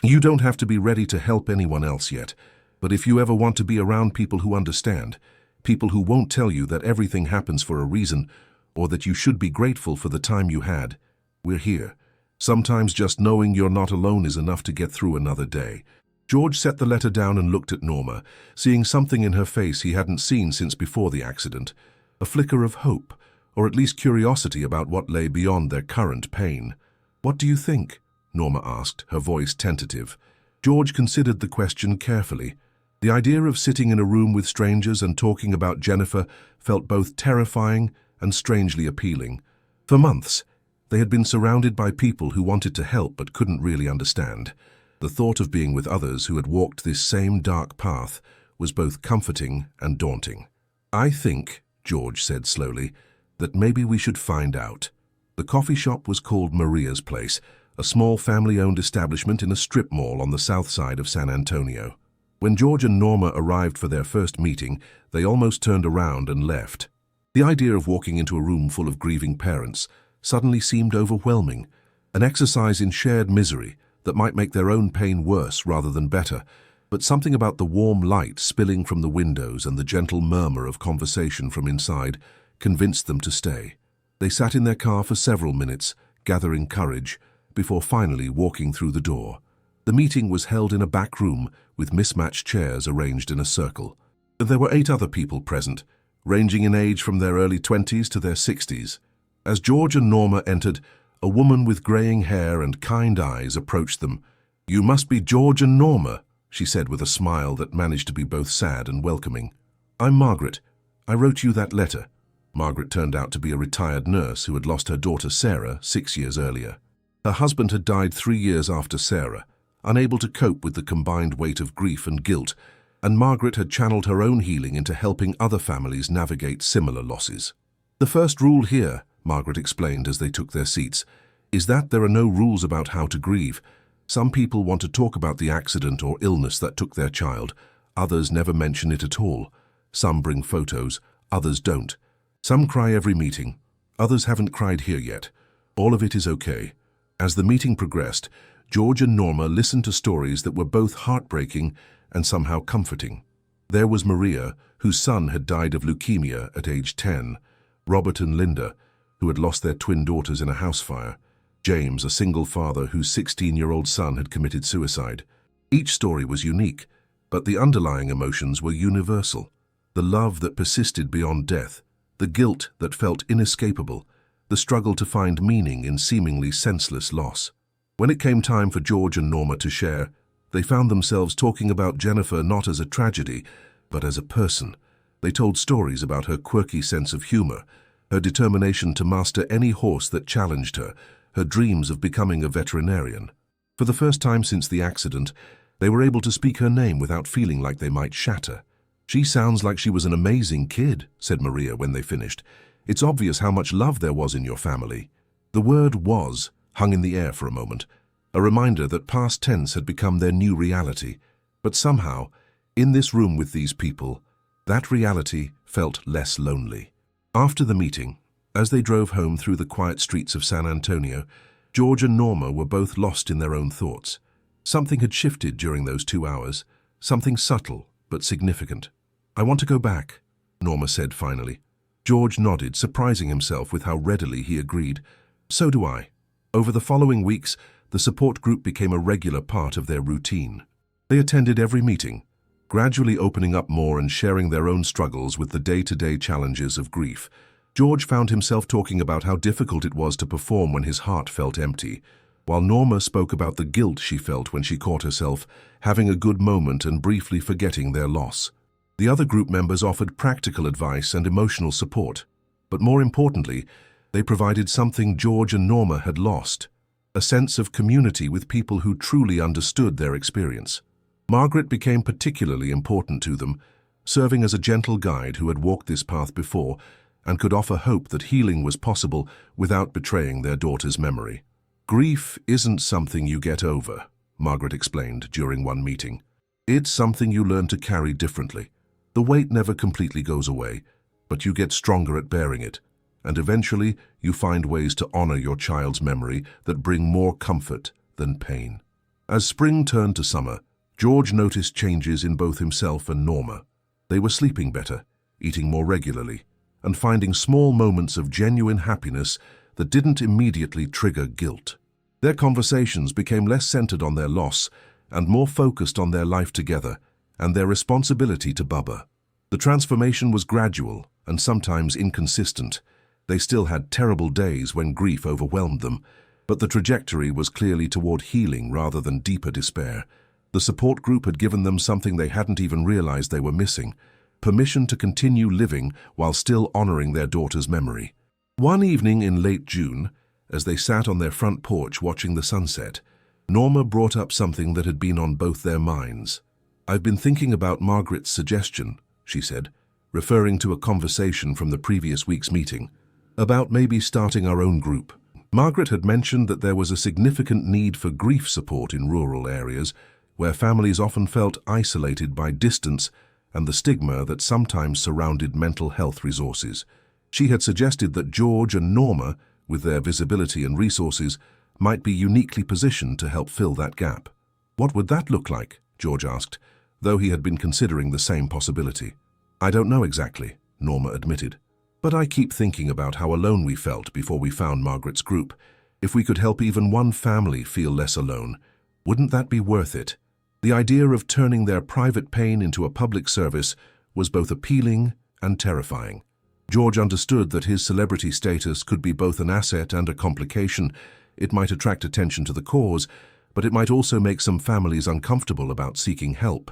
S1: You don't have to be ready to help anyone else yet, but if you ever want to be around people who understand, people who won't tell you that everything happens for a reason, or that you should be grateful for the time you had, we're here. Sometimes just knowing you're not alone is enough to get through another day. George set the letter down and looked at Norma, seeing something in her face he hadn't seen since before the accident. A flicker of hope, or at least curiosity about what lay beyond their current pain. "What do you think?" Norma asked, her voice tentative. George considered the question carefully. The idea of sitting in a room with strangers and talking about Jennifer felt both terrifying and strangely appealing. For months, they had been surrounded by people who wanted to help but couldn't really understand. The thought of being with others who had walked this same dark path was both comforting and daunting. "I think," George said slowly, "that maybe we should find out." The coffee shop was called Maria's Place, a small family-owned establishment in a strip mall on the south side of San Antonio. When George and Norma arrived for their first meeting, they almost turned around and left. The idea of walking into a room full of grieving parents suddenly seemed overwhelming, an exercise in shared misery that might make their own pain worse rather than better, but something about the warm light spilling from the windows and the gentle murmur of conversation from inside convinced them to stay. They sat in their car for several minutes, gathering courage, before finally walking through the door. The meeting was held in a back room with mismatched chairs arranged in a circle. There were 8 other people present, ranging in age from their early 20s to their 60s. As George and Norma entered, a woman with graying hair and kind eyes approached them. "You must be George and Norma," she said with a smile that managed to be both sad and welcoming. "I'm Margaret. I wrote you that letter." Margaret turned out to be a retired nurse who had lost her daughter Sarah 6 years earlier. Her husband had died 3 years after Sarah, unable to cope with the combined weight of grief and guilt, and Margaret had channeled her own healing into helping other families navigate similar losses. "The first rule here," Margaret explained as they took their seats, "is that there are no rules about how to grieve. Some people want to talk about the accident or illness that took their child. Others never mention it at all. Some bring photos, others don't. Some cry every meeting. Others haven't cried here yet. All of it is okay." As the meeting progressed, George and Norma listened to stories that were both heartbreaking and somehow comforting. There was Maria, whose son had died of leukemia at age 10, Robert and Linda, who had lost their twin daughters in a house fire, James, a single father whose 16-year-old son had committed suicide. Each story was unique, but the underlying emotions were universal. The love that persisted beyond death, the guilt that felt inescapable, the struggle to find meaning in seemingly senseless loss. When it came time for George and Norma to share, they found themselves talking about Jennifer not as a tragedy, but as a person. They told stories about her quirky sense of humor, her determination to master any horse that challenged her, her dreams of becoming a veterinarian. For the first time since the accident, they were able to speak her name without feeling like they might shatter. "She sounds like she was an amazing kid," said Maria when they finished. "It's obvious how much love there was in your family." The word "was" hung in the air for a moment, a reminder that past tense had become their new reality. But somehow, in this room with these people, that reality felt less lonely. After the meeting, as they drove home through the quiet streets of San Antonio, George and Norma were both lost in their own thoughts. Something had shifted during those 2 hours, something subtle but significant. "I want to go back," Norma said finally. George nodded, surprising himself with how readily he agreed. "So do I." Over the following weeks, the support group became a regular part of their routine. They attended every meeting, gradually opening up more and sharing their own struggles with the day-to-day challenges of grief. George found himself talking about how difficult it was to perform when his heart felt empty, while Norma spoke about the guilt she felt when she caught herself having a good moment and briefly forgetting their loss. The other group members offered practical advice and emotional support. But more importantly, they provided something George and Norma had lost: a sense of community with people who truly understood their experience. Margaret became particularly important to them, serving as a gentle guide who had walked this path before and could offer hope that healing was possible without betraying their daughter's memory. "Grief isn't something you get over," Margaret explained during one meeting. "It's something you learn to carry differently. The weight never completely goes away, but you get stronger at bearing it, and eventually you find ways to honor your child's memory that bring more comfort than pain." As spring turned to summer, George noticed changes in both himself and Norma. They were sleeping better, eating more regularly, and finding small moments of genuine happiness that didn't immediately trigger guilt. Their conversations became less centered on their loss and more focused on their life together and their responsibility to Bubba. The transformation was gradual and sometimes inconsistent. They still had terrible days when grief overwhelmed them, but the trajectory was clearly toward healing rather than deeper despair. The support group had given them something they hadn't even realized they were missing: permission to continue living while still honoring their daughter's memory. One evening in late June, as they sat on their front porch watching the sunset, Norma brought up something that had been on both their minds. "I've been thinking about Margaret's suggestion," she said, referring to a conversation from the previous week's meeting, "about maybe starting our own group." Margaret had mentioned that there was a significant need for grief support in rural areas, where families often felt isolated by distance and the stigma that sometimes surrounded mental health resources. She had suggested that George and Norma, with their visibility and resources, might be uniquely positioned to help fill that gap. "What would that look like?" George asked, though he had been considering the same possibility. "I don't know exactly," Norma admitted, "but I keep thinking about how alone we felt before we found Margaret's group. If we could help even one family feel less alone, wouldn't that be worth it?" The idea of turning their private pain into a public service was both appealing and terrifying. George understood that his celebrity status could be both an asset and a complication. It might attract attention to the cause, but it might also make some families uncomfortable about seeking help.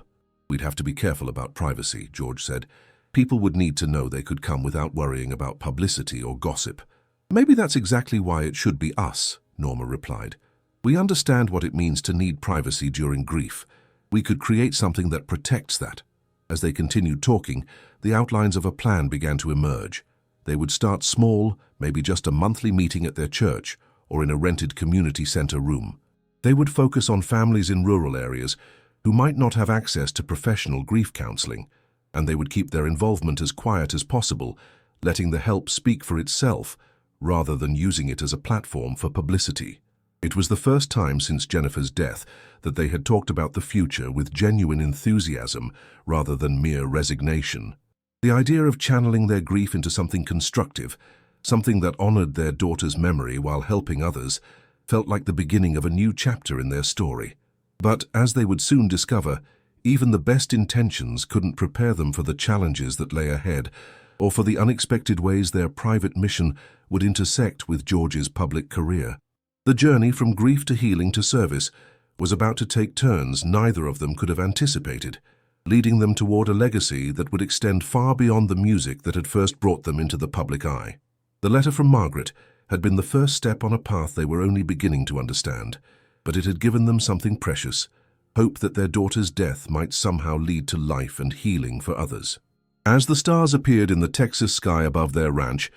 S1: "We'd have to be careful about privacy," George said. "People would need to know they could come without worrying about publicity or gossip." "Maybe that's exactly why it should be us," Norma replied. "We understand what it means to need privacy during grief. We could create something that protects that." As they continued talking, the outlines of a plan began to emerge. They would start small, maybe just a monthly meeting at their church or in a rented community center room. They would focus on families in rural areas who might not have access to professional grief counseling, and they would keep their involvement as quiet as possible, letting the help speak for itself rather than using it as a platform for publicity. It was the first time since Jennifer's death that they had talked about the future with genuine enthusiasm rather than mere resignation. The idea of channeling their grief into something constructive, something that honored their daughter's memory while helping others, felt like the beginning of a new chapter in their story. But as they would soon discover, even the best intentions couldn't prepare them for the challenges that lay ahead, or for the unexpected ways their private mission would intersect with George's public career. The journey from grief to healing to service was about to take turns neither of them could have anticipated, leading them toward a legacy that would extend far beyond the music that had first brought them into the public eye. The letter from Margaret had been the first step on a path they were only beginning to understand, but it had given them something precious: hope that their daughter's death might somehow lead to life and healing for others. As the stars appeared in the Texas sky above their ranch,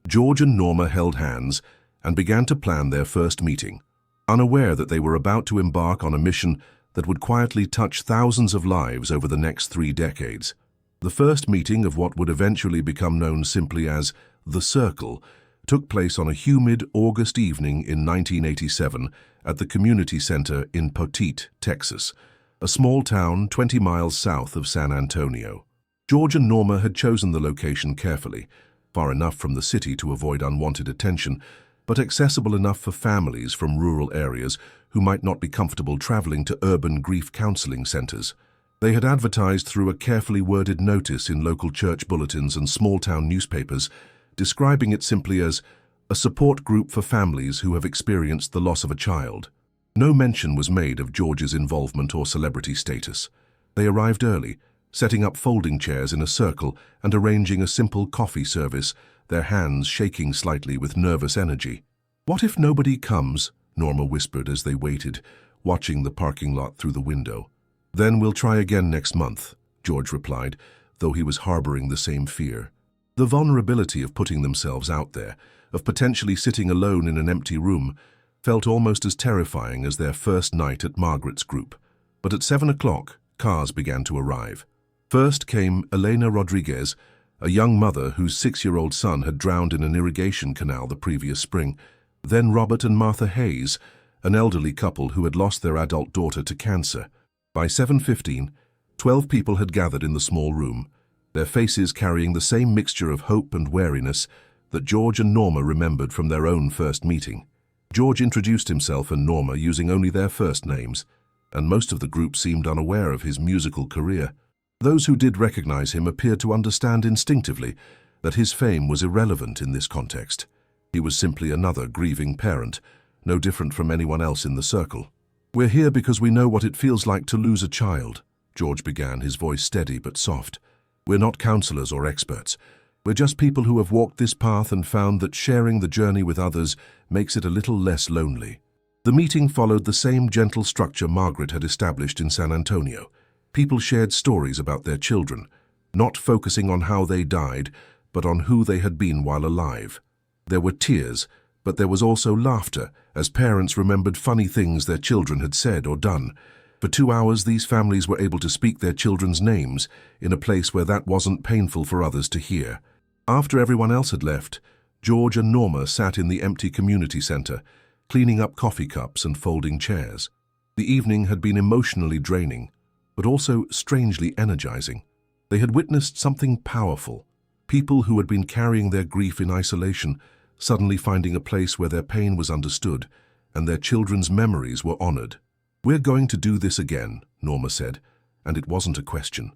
S1: George and Norma held hands and began to plan their first meeting, unaware that they were about to embark on a mission that would quietly touch thousands of lives over the next 3 decades. The first meeting of what would eventually become known simply as The Circle took place on a humid August evening in 1987 at the community center in Poteet, Texas, a small town 20 miles south of San Antonio. George and Norma had chosen the location carefully, far enough from the city to avoid unwanted attention, but accessible enough for families from rural areas who might not be comfortable traveling to urban grief counseling centers. They had advertised through a carefully worded notice in local church bulletins and small-town newspapers, describing it simply as a support group for families who have experienced the loss of a child. No mention was made of George's involvement or celebrity status. They arrived early, setting up folding chairs in a circle and arranging a simple coffee service their hands shaking slightly with nervous energy. "What if nobody comes?" Norma whispered as they waited, watching the parking lot through the window. "Then we'll try again next month," George replied, though he was harboring the same fear. The vulnerability of putting themselves out there, of potentially sitting alone in an empty room, felt almost as terrifying as their first night at Margaret's group. But at 7 o'clock, cars began to arrive. First came Elena Rodriguez, a young mother whose 6-year-old son had drowned in an irrigation canal the previous spring. Then Robert and Martha Hayes, an elderly couple who had lost their adult daughter to cancer. By 7:15, 12 people had gathered in the small room, their faces carrying the same mixture of hope and wariness that George and Norma remembered from their own first meeting. George introduced himself and Norma using only their first names, and most of the group seemed unaware of his musical career. Those who did recognize him appeared to understand instinctively that his fame was irrelevant in this context. He was simply another grieving parent, no different from anyone else in the circle. "We're here because we know what it feels like to lose a child," George began, his voice steady but soft. "We're not counselors or experts. We're just people who have walked this path and found that sharing the journey with others makes it a little less lonely." The meeting followed the same gentle structure Margaret had established in San Antonio. People shared stories about their children, not focusing on how they died, but on who they had been while alive. There were tears, but there was also laughter, as parents remembered funny things their children had said or done. For 2 hours, these families were able to speak their children's names in a place where that wasn't painful for others to hear. After everyone else had left, George and Norma sat in the empty community center, cleaning up coffee cups and folding chairs. The evening had been emotionally draining, but also strangely energizing. They had witnessed something powerful. People who had been carrying their grief in isolation, suddenly finding a place where their pain was understood and their children's memories were honored. "We're going to do this again," Norma said, and it wasn't a question.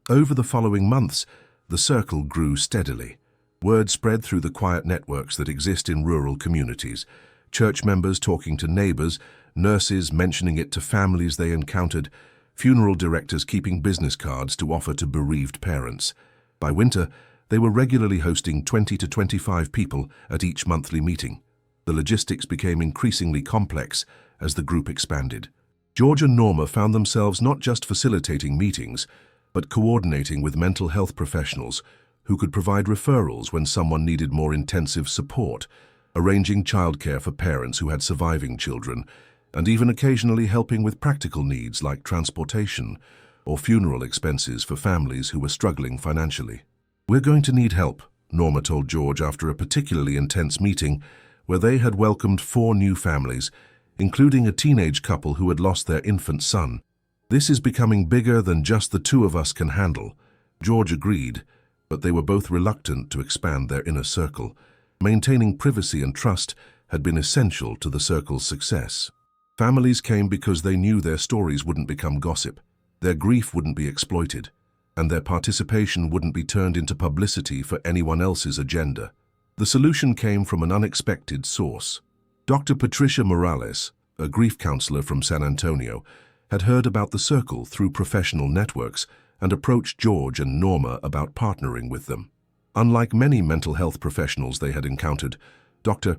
S1: Over the following months, the circle grew steadily. Word spread through the quiet networks that exist in rural communities. Church members talking to neighbors, nurses mentioning it to families they encountered, funeral directors keeping business cards to offer to bereaved parents. By winter, they were regularly hosting 20 to 25 people at each monthly meeting. The logistics became increasingly complex as the group expanded. George and Norma found themselves not just facilitating meetings, but coordinating with mental health professionals who could provide referrals when someone needed more intensive support, arranging childcare for parents who had surviving children, and even occasionally helping with practical needs like transportation or funeral expenses for families who were struggling financially. "We're going to need help," Norma told George after a particularly intense meeting where they had welcomed 4 new families, including a teenage couple who had lost their infant son. "This is becoming bigger than just the 2 of us can handle." George agreed, but they were both reluctant to expand their inner circle. Maintaining privacy and trust had been essential to the circle's success. Families came because they knew their stories wouldn't become gossip, their grief wouldn't be exploited, and their participation wouldn't be turned into publicity for anyone else's agenda. The solution came from an unexpected source. Dr. Patricia Morales, a grief counselor from San Antonio, had heard about the circle through professional networks and approached George and Norma about partnering with them. Unlike many mental health professionals they had encountered, Dr.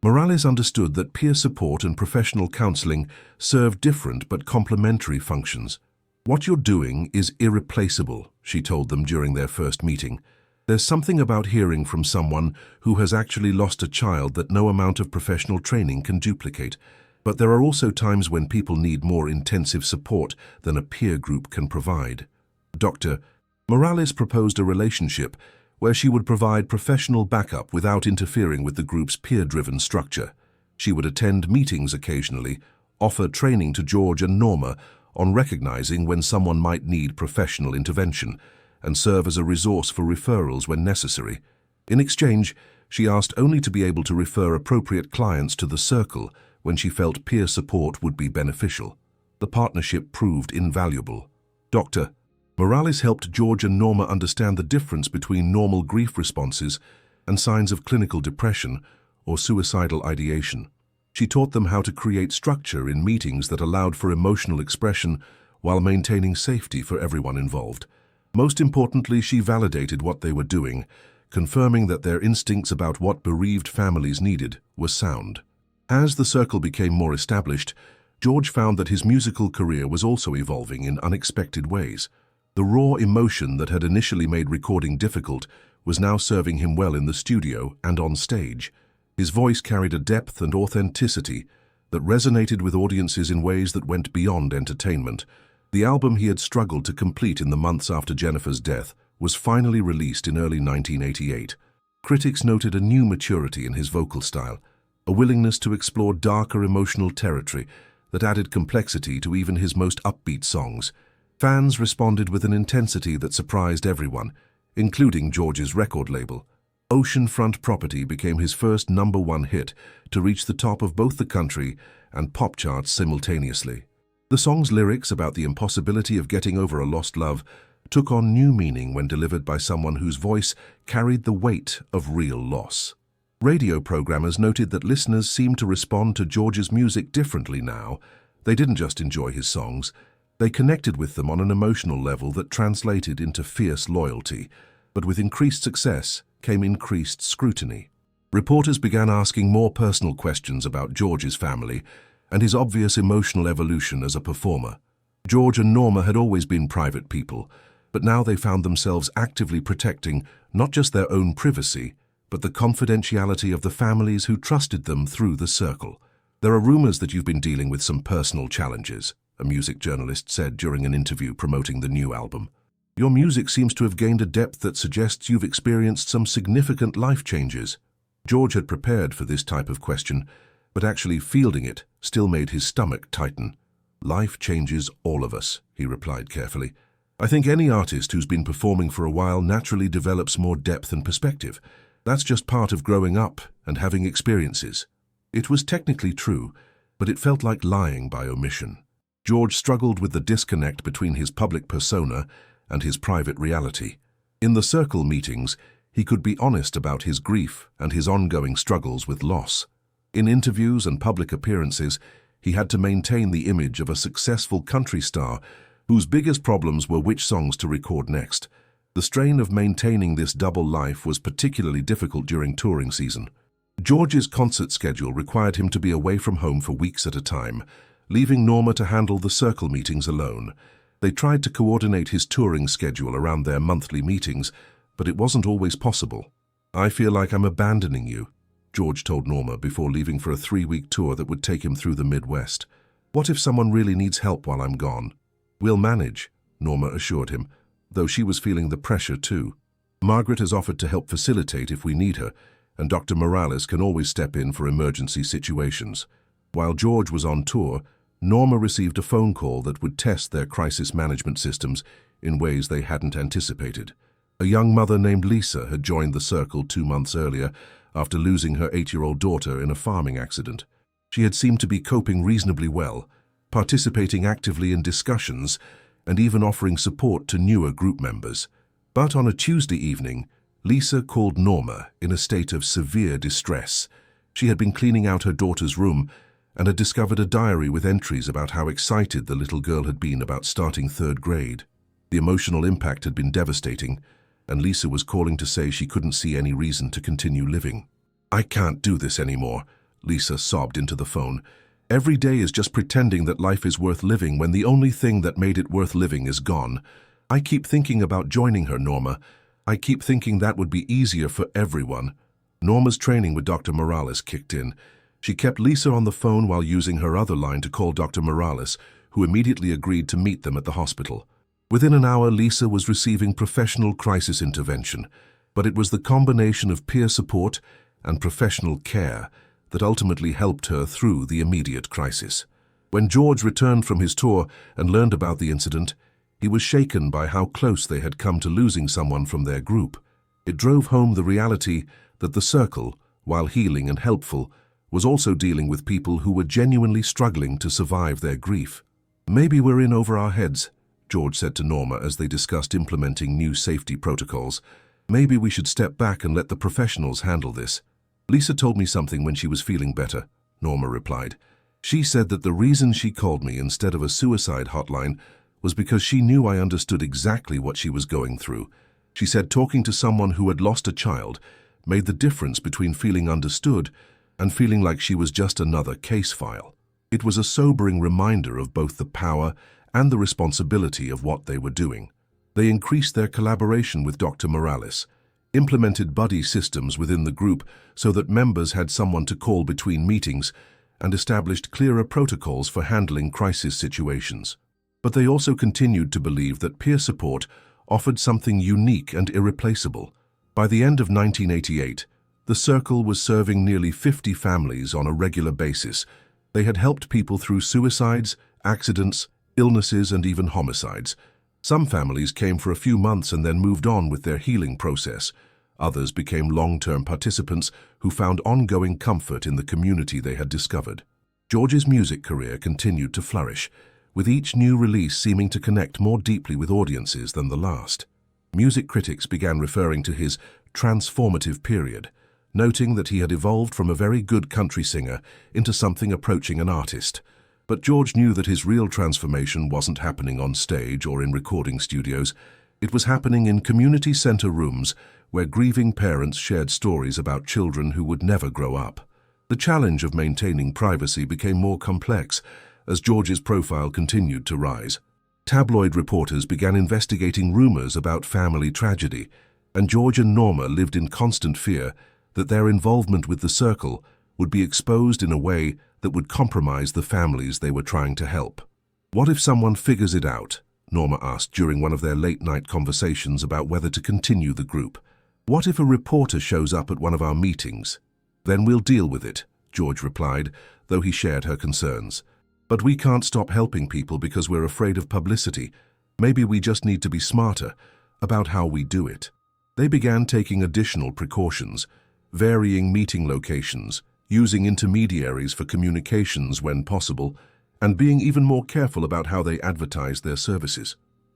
S1: Morales understood that peer support and professional counseling serve different but complementary functions. "What you're doing is irreplaceable," she told them during their first meeting. "There's something about hearing from someone who has actually lost a child that no amount of professional training can duplicate. But there are also times when people need more intensive support than a peer group can provide." Dr. Morales proposed a relationship where she would provide professional backup without interfering with the group's peer-driven structure. She would attend meetings occasionally, offer training to George and Norma on recognizing when someone might need professional intervention, and serve as a resource for referrals when necessary. In exchange, she asked only to be able to refer appropriate clients to the circle when she felt peer support would be beneficial. The partnership proved invaluable. Dr. Morales helped George and Norma understand the difference between normal grief responses and signs of clinical depression or suicidal ideation. She taught them how to create structure in meetings that allowed for emotional expression while maintaining safety for everyone involved. Most importantly, she validated what they were doing, confirming that their instincts about what bereaved families needed were sound. As the circle became more established, George found that his musical career was also evolving in unexpected ways. The raw emotion that had initially made recording difficult was now serving him well in the studio and on stage. His voice carried a depth and authenticity that resonated with audiences in ways that went beyond entertainment. The album he had struggled to complete in the months after Jennifer's death was finally released in early 1988. Critics noted a new maturity in his vocal style, a willingness to explore darker emotional territory that added complexity to even his most upbeat songs. Fans responded with an intensity that surprised everyone, including George's record label. Oceanfront Property became his first #1 hit to reach the top of both the country and pop charts simultaneously. The song's lyrics about the impossibility of getting over a lost love took on new meaning when delivered by someone whose voice carried the weight of real loss. Radio programmers noted that listeners seemed to respond to George's music differently now. They didn't just enjoy his songs, they connected with them on an emotional level that translated into fierce loyalty. But with increased success came increased scrutiny. Reporters began asking more personal questions about George's family and his obvious emotional evolution as a performer. George and Norma had always been private people, but now they found themselves actively protecting not just their own privacy, but the confidentiality of the families who trusted them through the circle. "There are rumors that you've been dealing with some personal challenges," a music journalist said during an interview promoting the new album. "Your music seems to have gained a depth that suggests you've experienced some significant life changes." George had prepared for this type of question, but actually fielding it still made his stomach tighten. "Life changes all of us," he replied carefully. "I think any artist who's been performing for a while naturally develops more depth and perspective. That's just part of growing up and having experiences." It was technically true, but it felt like lying by omission. George struggled with the disconnect between his public persona and his private reality. In the circle meetings, he could be honest about his grief and his ongoing struggles with loss. In interviews and public appearances, he had to maintain the image of a successful country star whose biggest problems were which songs to record next. The strain of maintaining this double life was particularly difficult during touring season. George's concert schedule required him to be away from home for weeks at a time, leaving Norma to handle the circle meetings alone. They tried to coordinate his touring schedule around their monthly meetings, but it wasn't always possible. "I feel like I'm abandoning you," George told Norma before leaving for a 3-week tour that would take him through the Midwest. "What if someone really needs help while I'm gone?" "We'll manage," Norma assured him, though she was feeling the pressure too. "Margaret has offered to help facilitate if we need her, and Dr. Morales can always step in for emergency situations." While George was on tour, Norma received a phone call that would test their crisis management systems in ways they hadn't anticipated. A young mother named Lisa had joined the circle 2 months earlier after losing her 8-year-old daughter in a farming accident. She had seemed to be coping reasonably well, participating actively in discussions and even offering support to newer group members. But on a Tuesday evening, Lisa called Norma in a state of severe distress. She had been cleaning out her daughter's room and had discovered a diary with entries about how excited the little girl had been about starting 3rd grade. The emotional impact had been devastating, and Lisa was calling to say she couldn't see any reason to continue living. "I can't do this anymore," Lisa sobbed into the phone. "Every day is just pretending that life is worth living when the only thing that made it worth living is gone. I keep thinking about joining her, Norma. I keep thinking that would be easier for everyone." Norma's training with Dr. Morales kicked in. She kept Lisa on the phone while using her other line to call Dr. Morales, who immediately agreed to meet them at the hospital. Within an hour, Lisa was receiving professional crisis intervention, but it was the combination of peer support and professional care that ultimately helped her through the immediate crisis. When George returned from his tour and learned about the incident, he was shaken by how close they had come to losing someone from their group. It drove home the reality that the circle, while healing and helpful, was also dealing with people who were genuinely struggling to survive their grief. "Maybe we're in over our heads," George said to Norma as they discussed implementing new safety protocols. "Maybe we should step back and let the professionals handle this." "Lisa told me something when she was feeling better," Norma replied. "She said that the reason she called me instead of a suicide hotline was because she knew I understood exactly what she was going through. She said talking to someone who had lost a child made the difference between feeling understood and feeling like she was just another case file. It was a sobering reminder of both the power and the responsibility of what they were doing. They increased their collaboration with Dr. Morales, implemented buddy systems within the group so that members had someone to call between meetings, and established clearer protocols for handling crisis situations. But they also continued to believe that peer support offered something unique and irreplaceable. By the end of 1988, the Circle was serving nearly 50 families on a regular basis. They had helped people through suicides, accidents, illnesses, and even homicides. Some families came for a few months and then moved on with their healing process. Others became long-term participants who found ongoing comfort in the community they had discovered. George's music career continued to flourish, with each new release seeming to connect more deeply with audiences than the last. Music critics began referring to his transformative period, noting that he had evolved from a very good country singer into something approaching an artist. But George knew that his real transformation wasn't happening on stage or in recording studios. It was happening in community center rooms where grieving parents shared stories about children who would never grow up. The challenge of maintaining privacy became more complex as George's profile continued to rise. Tabloid reporters began investigating rumors about family tragedy, and George and Norma lived in constant fear that their involvement with the Circle would be exposed in a way that would compromise the families they were trying to help. "What if someone figures it out?" Norma asked during one of their late-night conversations about whether to continue the group. "What if a reporter shows up at one of our meetings?" "Then we'll deal with it," George replied, though he shared her concerns. "But we can't stop helping people because we're afraid of publicity. Maybe we just need to be smarter about how we do it." They began taking additional precautions, varying meeting locations, using intermediaries for communications when possible, and being even more careful about how they advertised their services.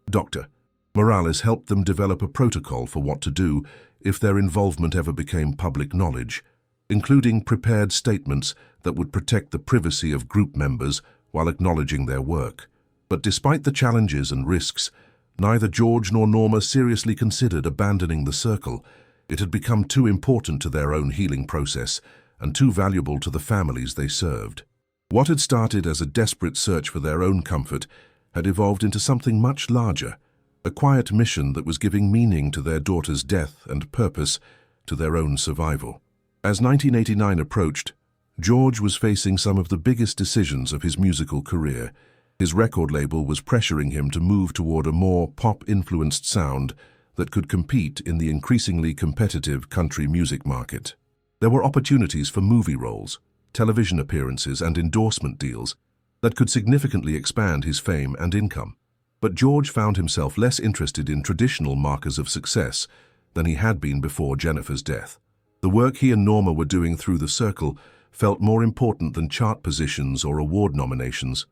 S1: Dr. Morales helped them develop a protocol for what to do if their involvement ever became public knowledge, including prepared statements that would protect the privacy of group members while acknowledging their work. But despite the challenges and risks, neither George nor Norma seriously considered abandoning the Circle. It had become too important to their own healing process and too valuable to the families they served. What had started as a desperate search for their own comfort had evolved into something much larger, a quiet mission that was giving meaning to their daughter's death and purpose to their own survival. As 1989 approached, George was facing some of the biggest decisions of his musical career. His record label was pressuring him to move toward a more pop-influenced sound that could compete in the increasingly competitive country music market. There were opportunities for movie roles, television appearances, and endorsement deals that could significantly expand his fame and income. But George found himself less interested in traditional markers of success than he had been before Jennifer's death. The work he and Norma were doing through the Circle felt more important than chart positions or award nominations.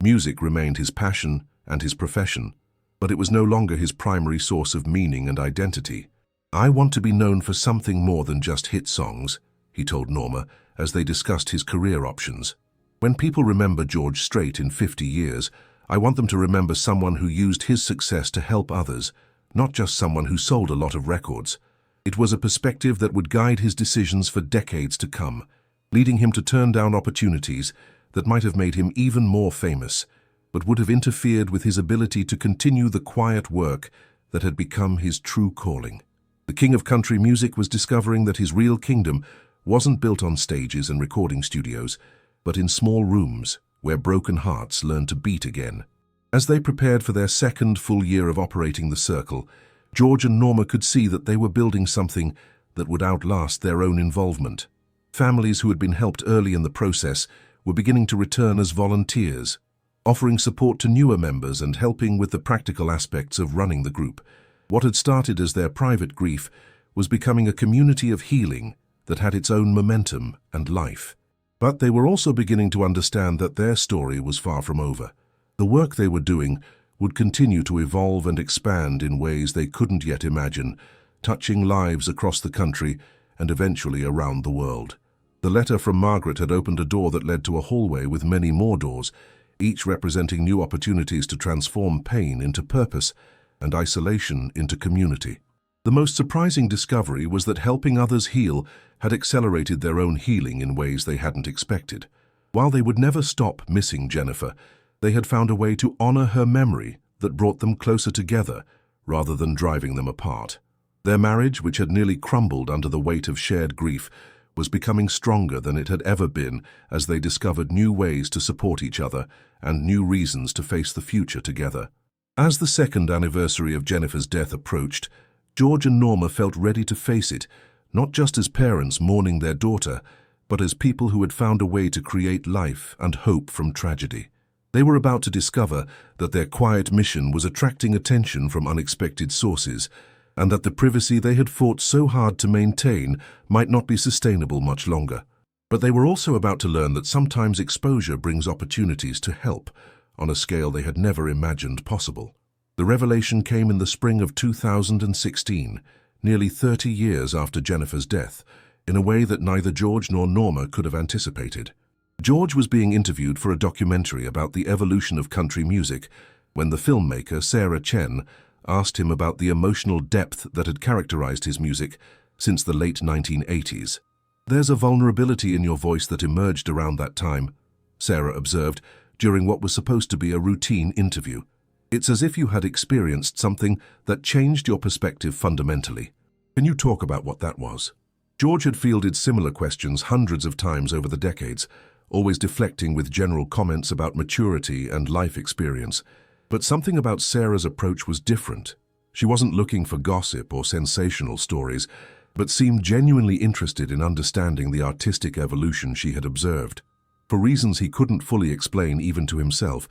S1: Music remained his passion and his profession, but it was no longer his primary source of meaning and identity. "I want to be known for something more than just hit songs," he told Norma as they discussed his career options. "When people remember George Strait in 50 years, I want them to remember someone who used his success to help others, not just someone who sold a lot of records." It was a perspective that would guide his decisions for decades to come, leading him to turn down opportunities that might have made him even more famous, but would have interfered with his ability to continue the quiet work that had become his true calling. The king of country music was discovering that his real kingdom wasn't built on stages and recording studios, but in small rooms where broken hearts learned to beat again. As they prepared for their second full year of operating the Circle, George and Norma could see that they were building something that would outlast their own involvement. Families who had been helped early in the process were beginning to return as volunteers, offering support to newer members and helping with the practical aspects of running the group. What had started as their private grief was becoming a community of healing that had its own momentum and life. But they were also beginning to understand that their story was far from over. The work they were doing would continue to evolve and expand in ways they couldn't yet imagine, touching lives across the country and eventually around the world. The letter from Margaret had opened a door that led to a hallway with many more doors, each representing new opportunities to transform pain into purpose and isolation into community. The most surprising discovery was that helping others heal had accelerated their own healing in ways they hadn't expected. While they would never stop missing Jennifer, they had found a way to honor her memory that brought them closer together rather than driving them apart. Their marriage, which had nearly crumbled under the weight of shared grief, was becoming stronger than it had ever been as they discovered new ways to support each other and new reasons to face the future together. As the second anniversary of Jennifer's death approached, George and Norma felt ready to face it, not just as parents mourning their daughter, but as people who had found a way to create life and hope from tragedy. They were about to discover that their quiet mission was attracting attention from unexpected sources, and that the privacy they had fought so hard to maintain might not be sustainable much longer. But they were also about to learn that sometimes exposure brings opportunities to help, on a scale they had never imagined possible. The revelation came in the spring of 2016, nearly 30 years after Jennifer's death, in a way that neither George nor Norma could have anticipated. George was being interviewed for a documentary about the evolution of country music when the filmmaker Sarah Chen asked him about the emotional depth that had characterized his music since the late 1980s. "There's a vulnerability in your voice that emerged around that time," Sarah observed during what was supposed to be a routine interview. "It's as if you had experienced something that changed your perspective fundamentally. Can you talk about what that was?" George had fielded similar questions hundreds of times over the decades, always deflecting with general comments about maturity and life experience. But something about Sarah's approach was different. She wasn't looking for gossip or sensational stories, but seemed genuinely interested in understanding the artistic evolution she had observed. For reasons he couldn't fully explain even to himself,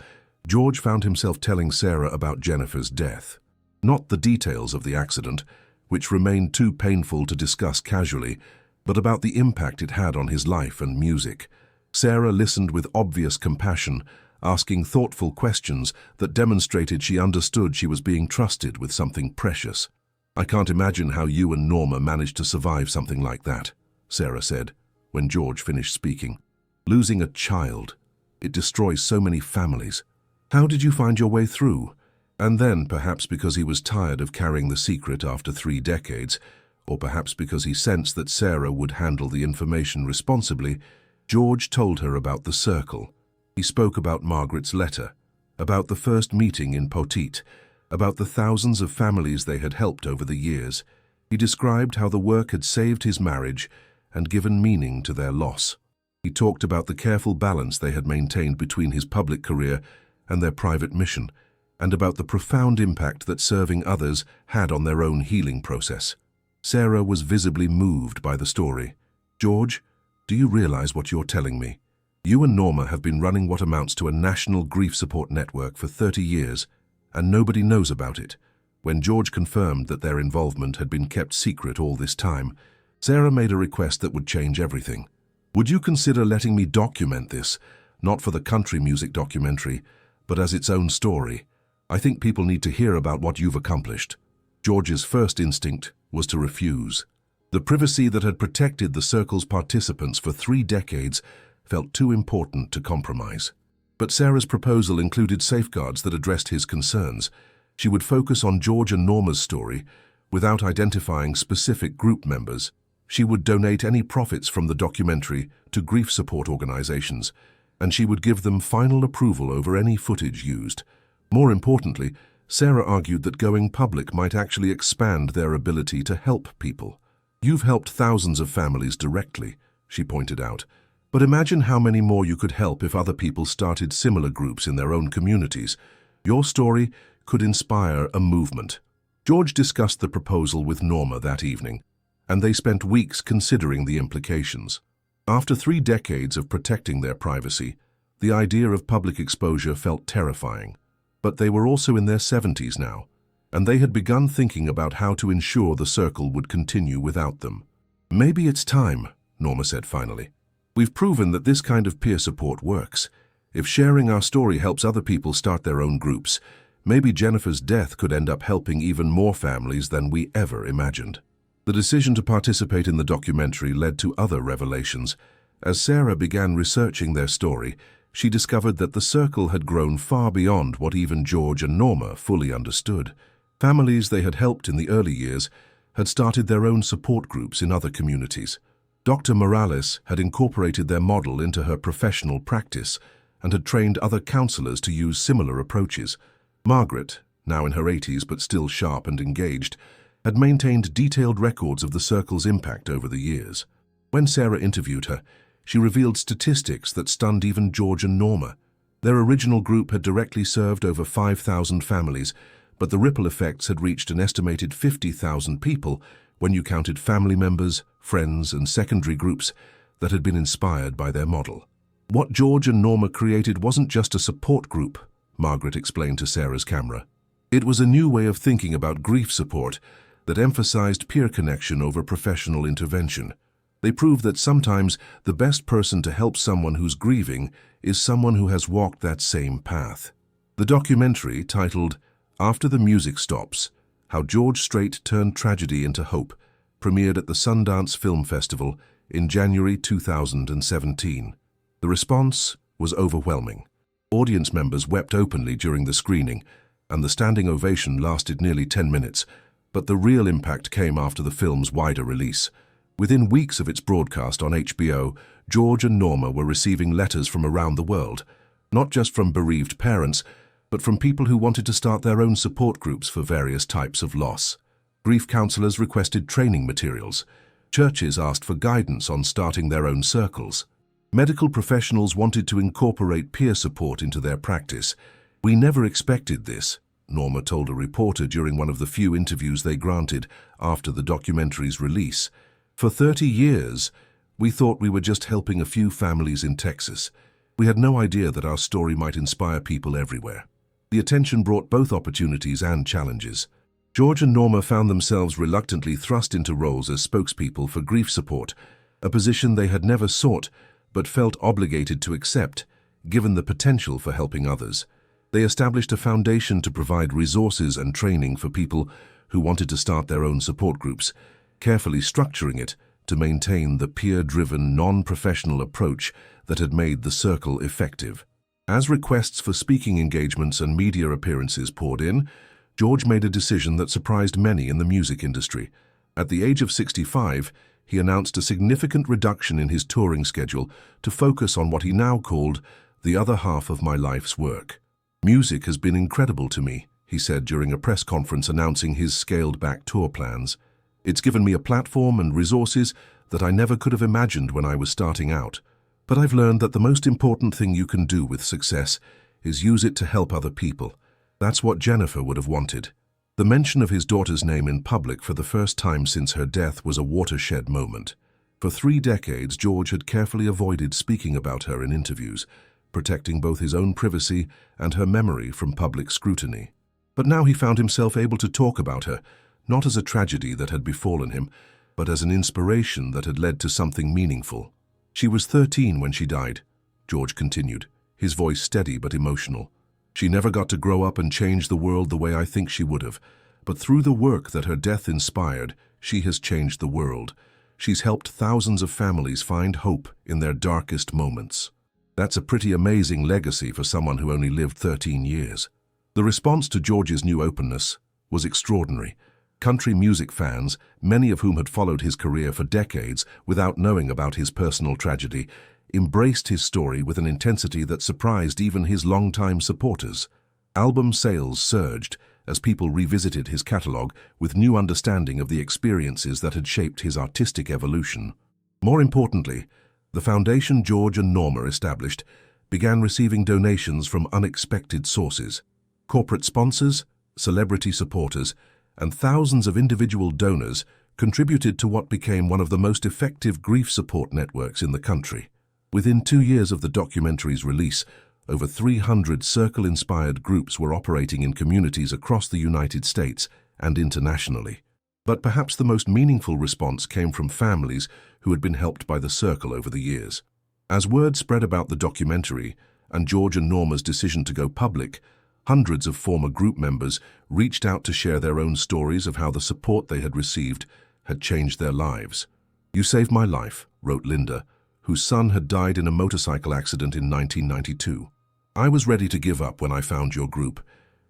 S1: George found himself telling Sarah about Jennifer's death. Not the details of the accident, which remained too painful to discuss casually, but about the impact it had on his life and music. Sarah listened with obvious compassion, asking thoughtful questions that demonstrated she understood she was being trusted with something precious. "I can't imagine how you and Norma managed to survive something like that," Sarah said, when George finished speaking. "Losing a child, it destroys so many families. How did you find your way through?" And then, perhaps because he was tired of carrying the secret after 3 decades, or perhaps because he sensed that Sarah would handle the information responsibly, George told her about the circle. He spoke about Margaret's letter, about the first meeting in Poteet, about the thousands of families they had helped over the years. He described how the work had saved his marriage and given meaning to their loss. He talked about the careful balance they had maintained between his public career and their private mission, and about the profound impact that serving others had on their own healing process. Sarah was visibly moved by the story. "George, do you realize what you're telling me? You and Norma have been running what amounts to a national grief support network for 30 years, and nobody knows about it." When George confirmed that their involvement had been kept secret all this time, Sarah made a request that would change everything. "Would you consider letting me document this, not for the country music documentary, but as its own story? I think people need to hear about what you've accomplished." George's first instinct was to refuse. The privacy that had protected the circle's participants for 3 decades felt too important to compromise. But Sarah's proposal included safeguards that addressed his concerns. She would focus on George and Norma's story without identifying specific group members. She would donate any profits from the documentary to grief support organizations, and she would give them final approval over any footage used. More importantly, Sarah argued that going public might actually expand their ability to help people. "You've helped thousands of families directly," she pointed out, "but imagine how many more you could help if other people started similar groups in their own communities. Your story could inspire a movement." George discussed the proposal with Norma that evening, and they spent weeks considering the implications. After 3 decades of protecting their privacy, the idea of public exposure felt terrifying. But they were also in their 70s now, and they had begun thinking about how to ensure the circle would continue without them. "Maybe it's time," Norma said finally. "We've proven that this kind of peer support works. If sharing our story helps other people start their own groups, maybe Jennifer's death could end up helping even more families than we ever imagined." The decision to participate in the documentary led to other revelations. As Sarah began researching their story, she discovered that the circle had grown far beyond what even George and Norma fully understood. Families they had helped in the early years had started their own support groups in other communities. Dr. Morales had incorporated their model into her professional practice and had trained other counselors to use similar approaches. Margaret, now in her 80s but still sharp and engaged, had maintained detailed records of the circle's impact over the years. When Sarah interviewed her, she revealed statistics that stunned even George and Norma. Their original group had directly served over 5,000 families, but the ripple effects had reached an estimated 50,000 people when you counted family members, friends, and secondary groups that had been inspired by their model. What George and Norma created wasn't just a support group, Margaret explained to Sarah's camera. It was a new way of thinking about grief support that emphasized peer connection over professional intervention. They proved that sometimes the best person to help someone who's grieving is someone who has walked that same path. The documentary, titled After the Music Stops, How George Strait Turned Tragedy into Hope, premiered at the Sundance Film Festival in January 2017. The response was overwhelming. Audience members wept openly during the screening, and the standing ovation lasted nearly 10 minutes, but the real impact came after the film's wider release. Within weeks of its broadcast on HBO, George and Norma were receiving letters from around the world, not just from bereaved parents, but from people who wanted to start their own support groups for various types of loss. Grief counselors requested training materials. Churches asked for guidance on starting their own circles. Medical professionals wanted to incorporate peer support into their practice. "We never expected this," Norma told a reporter during one of the few interviews they granted after the documentary's release. "For 30 years, we thought we were just helping a few families in Texas. We had no idea that our story might inspire people everywhere." The attention brought both opportunities and challenges. George and Norma found themselves reluctantly thrust into roles as spokespeople for grief support, a position they had never sought but felt obligated to accept, given the potential for helping others. They established a foundation to provide resources and training for people who wanted to start their own support groups, carefully structuring it to maintain the peer-driven, non-professional approach that had made the circle effective. As requests for speaking engagements and media appearances poured in, George made a decision that surprised many in the music industry. At the age of 65, he announced a significant reduction in his touring schedule to focus on what he now called the other half of my life's work. "Music has been incredible to me," he said during a press conference announcing his scaled-back tour plans. "It's given me a platform and resources that I never could have imagined when I was starting out. But I've learned that the most important thing you can do with success is use it to help other people. That's what Jennifer would have wanted." The mention of his daughter's name in public for the first time since her death was a watershed moment. For 3 decades, George had carefully avoided speaking about her in interviews, protecting both his own privacy and her memory from public scrutiny. But now he found himself able to talk about her, not as a tragedy that had befallen him, but as an inspiration that had led to something meaningful. "She was 13 when she died," George continued, his voice steady but emotional. "She never got to grow up and change the world the way I think she would have, but through the work that her death inspired, she has changed the world. She's helped thousands of families find hope in their darkest moments." That's a pretty amazing legacy for someone who only lived 13 years. The response to George's new openness was extraordinary. Country music fans, many of whom had followed his career for decades without knowing about his personal tragedy, embraced his story with an intensity that surprised even his longtime supporters. Album sales surged as people revisited his catalog with new understanding of the experiences that had shaped his artistic evolution. More importantly, the foundation George and Norma established began receiving donations from unexpected sources. Corporate sponsors, celebrity supporters, and thousands of individual donors contributed to what became one of the most effective grief support networks in the country. Within 2 years of the documentary's release, over 300 Circle-inspired groups were operating in communities across the United States and internationally. But perhaps the most meaningful response came from families who had been helped by the Circle over the years. As word spread about the documentary and George and Norma's decision to go public, hundreds of former group members reached out to share their own stories of how the support they had received had changed their lives. "You saved my life," wrote Linda, whose son had died in a motorcycle accident in 1992. "I was ready to give up when I found your group,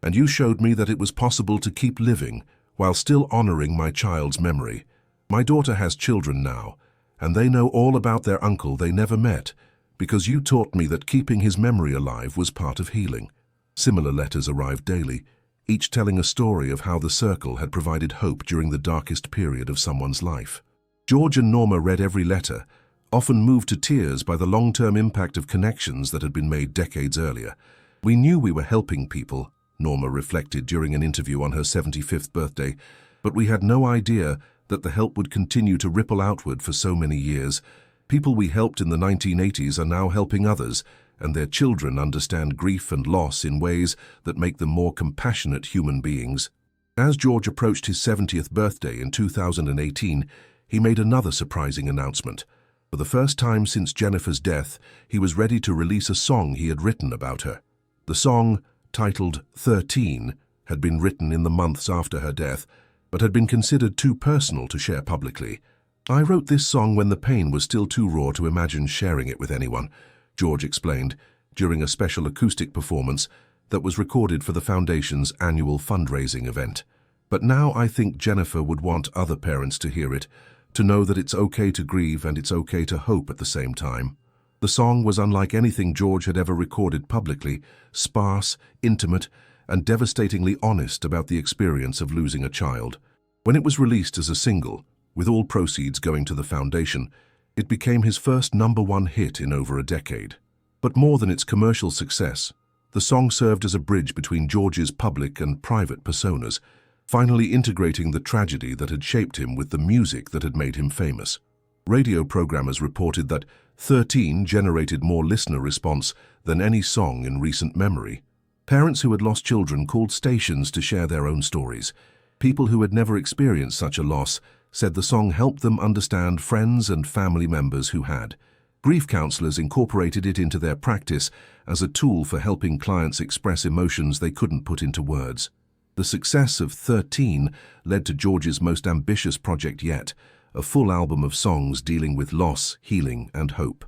S1: and you showed me that it was possible to keep living while still honoring my child's memory. My daughter has children now, and they know all about their uncle they never met, because you taught me that keeping his memory alive was part of healing. Similar letters arrived daily, each telling a story of how the circle had provided hope during the darkest period of someone's life. George and Norma read every letter, often moved to tears by the long-term impact of connections that had been made decades earlier. We knew we were helping people, Norma reflected during an interview on her 75th birthday, but we had no idea that the help would continue to ripple outward for so many years. People we helped in the 1980s are now helping others, and their children understand grief and loss in ways that make them more compassionate human beings. As George approached his 70th birthday in 2018, he made another surprising announcement. For the first time since Jennifer's death, he was ready to release a song he had written about her. The song, titled 13, had been written in the months after her death, but had been considered too personal to share publicly. "I wrote this song when the pain was still too raw to imagine sharing it with anyone," George explained during a special acoustic performance that was recorded for the Foundation's annual fundraising event. "But now I think Jennifer would want other parents to hear it, to know that it's okay to grieve and it's okay to hope at the same time." The song was unlike anything George had ever recorded publicly, sparse, intimate, and devastatingly honest about the experience of losing a child. When it was released as a single, with all proceeds going to the Foundation, it became his first #1 hit in over a decade. But more than its commercial success, the song served as a bridge between George's public and private personas, finally integrating the tragedy that had shaped him with the music that had made him famous. Radio programmers reported that 13 generated more listener response than any song in recent memory. Parents who had lost children called stations to share their own stories. People who had never experienced such a loss said the song helped them understand friends and family members who had. Grief counselors incorporated it into their practice as a tool for helping clients express emotions they couldn't put into words. The success of 13 led to George's most ambitious project yet, a full album of songs dealing with loss, healing, and hope.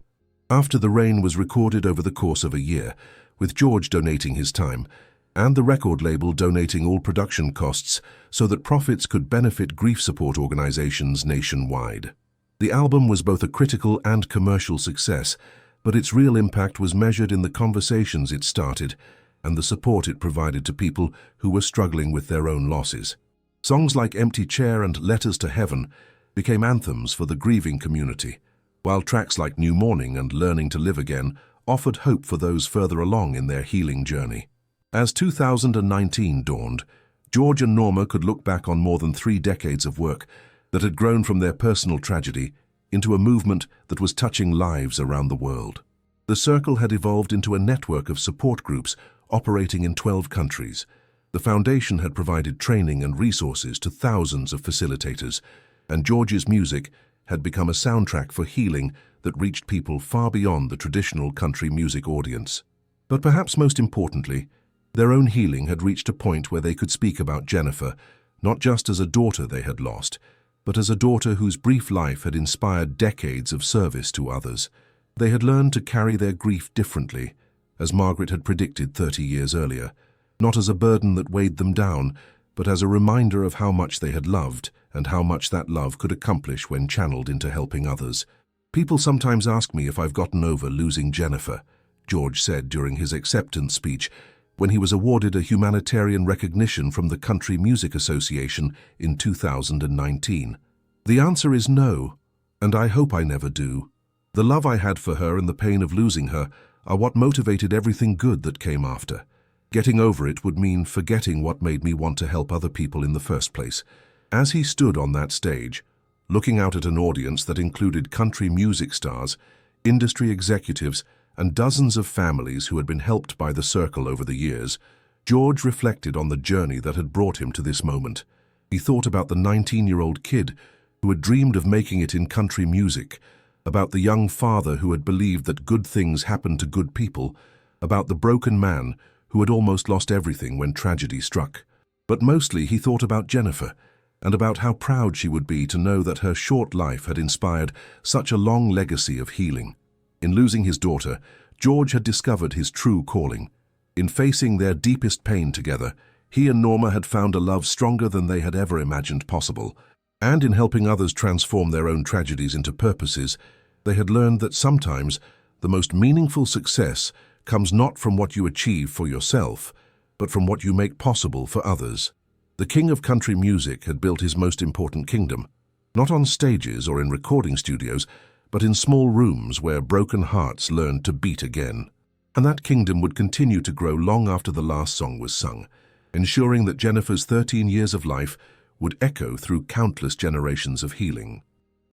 S1: After the Rain was recorded over the course of a year, with George donating his time, and the record label donating all production costs so that profits could benefit grief support organizations nationwide. The album was both a critical and commercial success, but its real impact was measured in the conversations it started and the support it provided to people who were struggling with their own losses. Songs like Empty Chair and Letters to Heaven became anthems for the grieving community, while tracks like New Morning and Learning to Live Again offered hope for those further along in their healing journey. As 2019 dawned, George and Norma could look back on more than 3 decades of work that had grown from their personal tragedy into a movement that was touching lives around the world. The Circle had evolved into a network of support groups operating in 12 countries. The Foundation had provided training and resources to thousands of facilitators, and George's music had become a soundtrack for healing that reached people far beyond the traditional country music audience. But perhaps most importantly, their own healing had reached a point where they could speak about Jennifer, not just as a daughter they had lost, but as a daughter whose brief life had inspired decades of service to others. They had learned to carry their grief differently, as Margaret had predicted 30 years earlier, not as a burden that weighed them down, but as a reminder of how much they had loved and how much that love could accomplish when channeled into helping others. "People sometimes ask me if I've gotten over losing Jennifer," George said during his acceptance speech when he was awarded a humanitarian recognition from the Country Music Association in 2019. "The answer is no, and I hope I never do. The love I had for her and the pain of losing her are what motivated everything good that came after. Getting over it would mean forgetting what made me want to help other people in the first place." As he stood on that stage, looking out at an audience that included country music stars, industry executives, and dozens of families who had been helped by the Circle over the years, George reflected on the journey that had brought him to this moment. He thought about the 19-year-old kid who had dreamed of making it in country music, about the young father who had believed that good things happened to good people, about the broken man who had almost lost everything when tragedy struck. But mostly he thought about Jennifer, and about how proud she would be to know that her short life had inspired such a long legacy of healing. In losing his daughter, George had discovered his true calling. In facing their deepest pain together, He and Norma had found a love stronger than they had ever imagined possible, and in helping others transform their own tragedies into purposes, they had learned that sometimes the most meaningful success comes not from what you achieve for yourself, but from what you make possible for others. The king of country music had built his most important kingdom, not on stages or in recording studios, but in small rooms where broken hearts learned to beat again. And that kingdom would continue to grow long after the last song was sung, ensuring that Jennifer's 13 years of life would echo through countless generations of healing.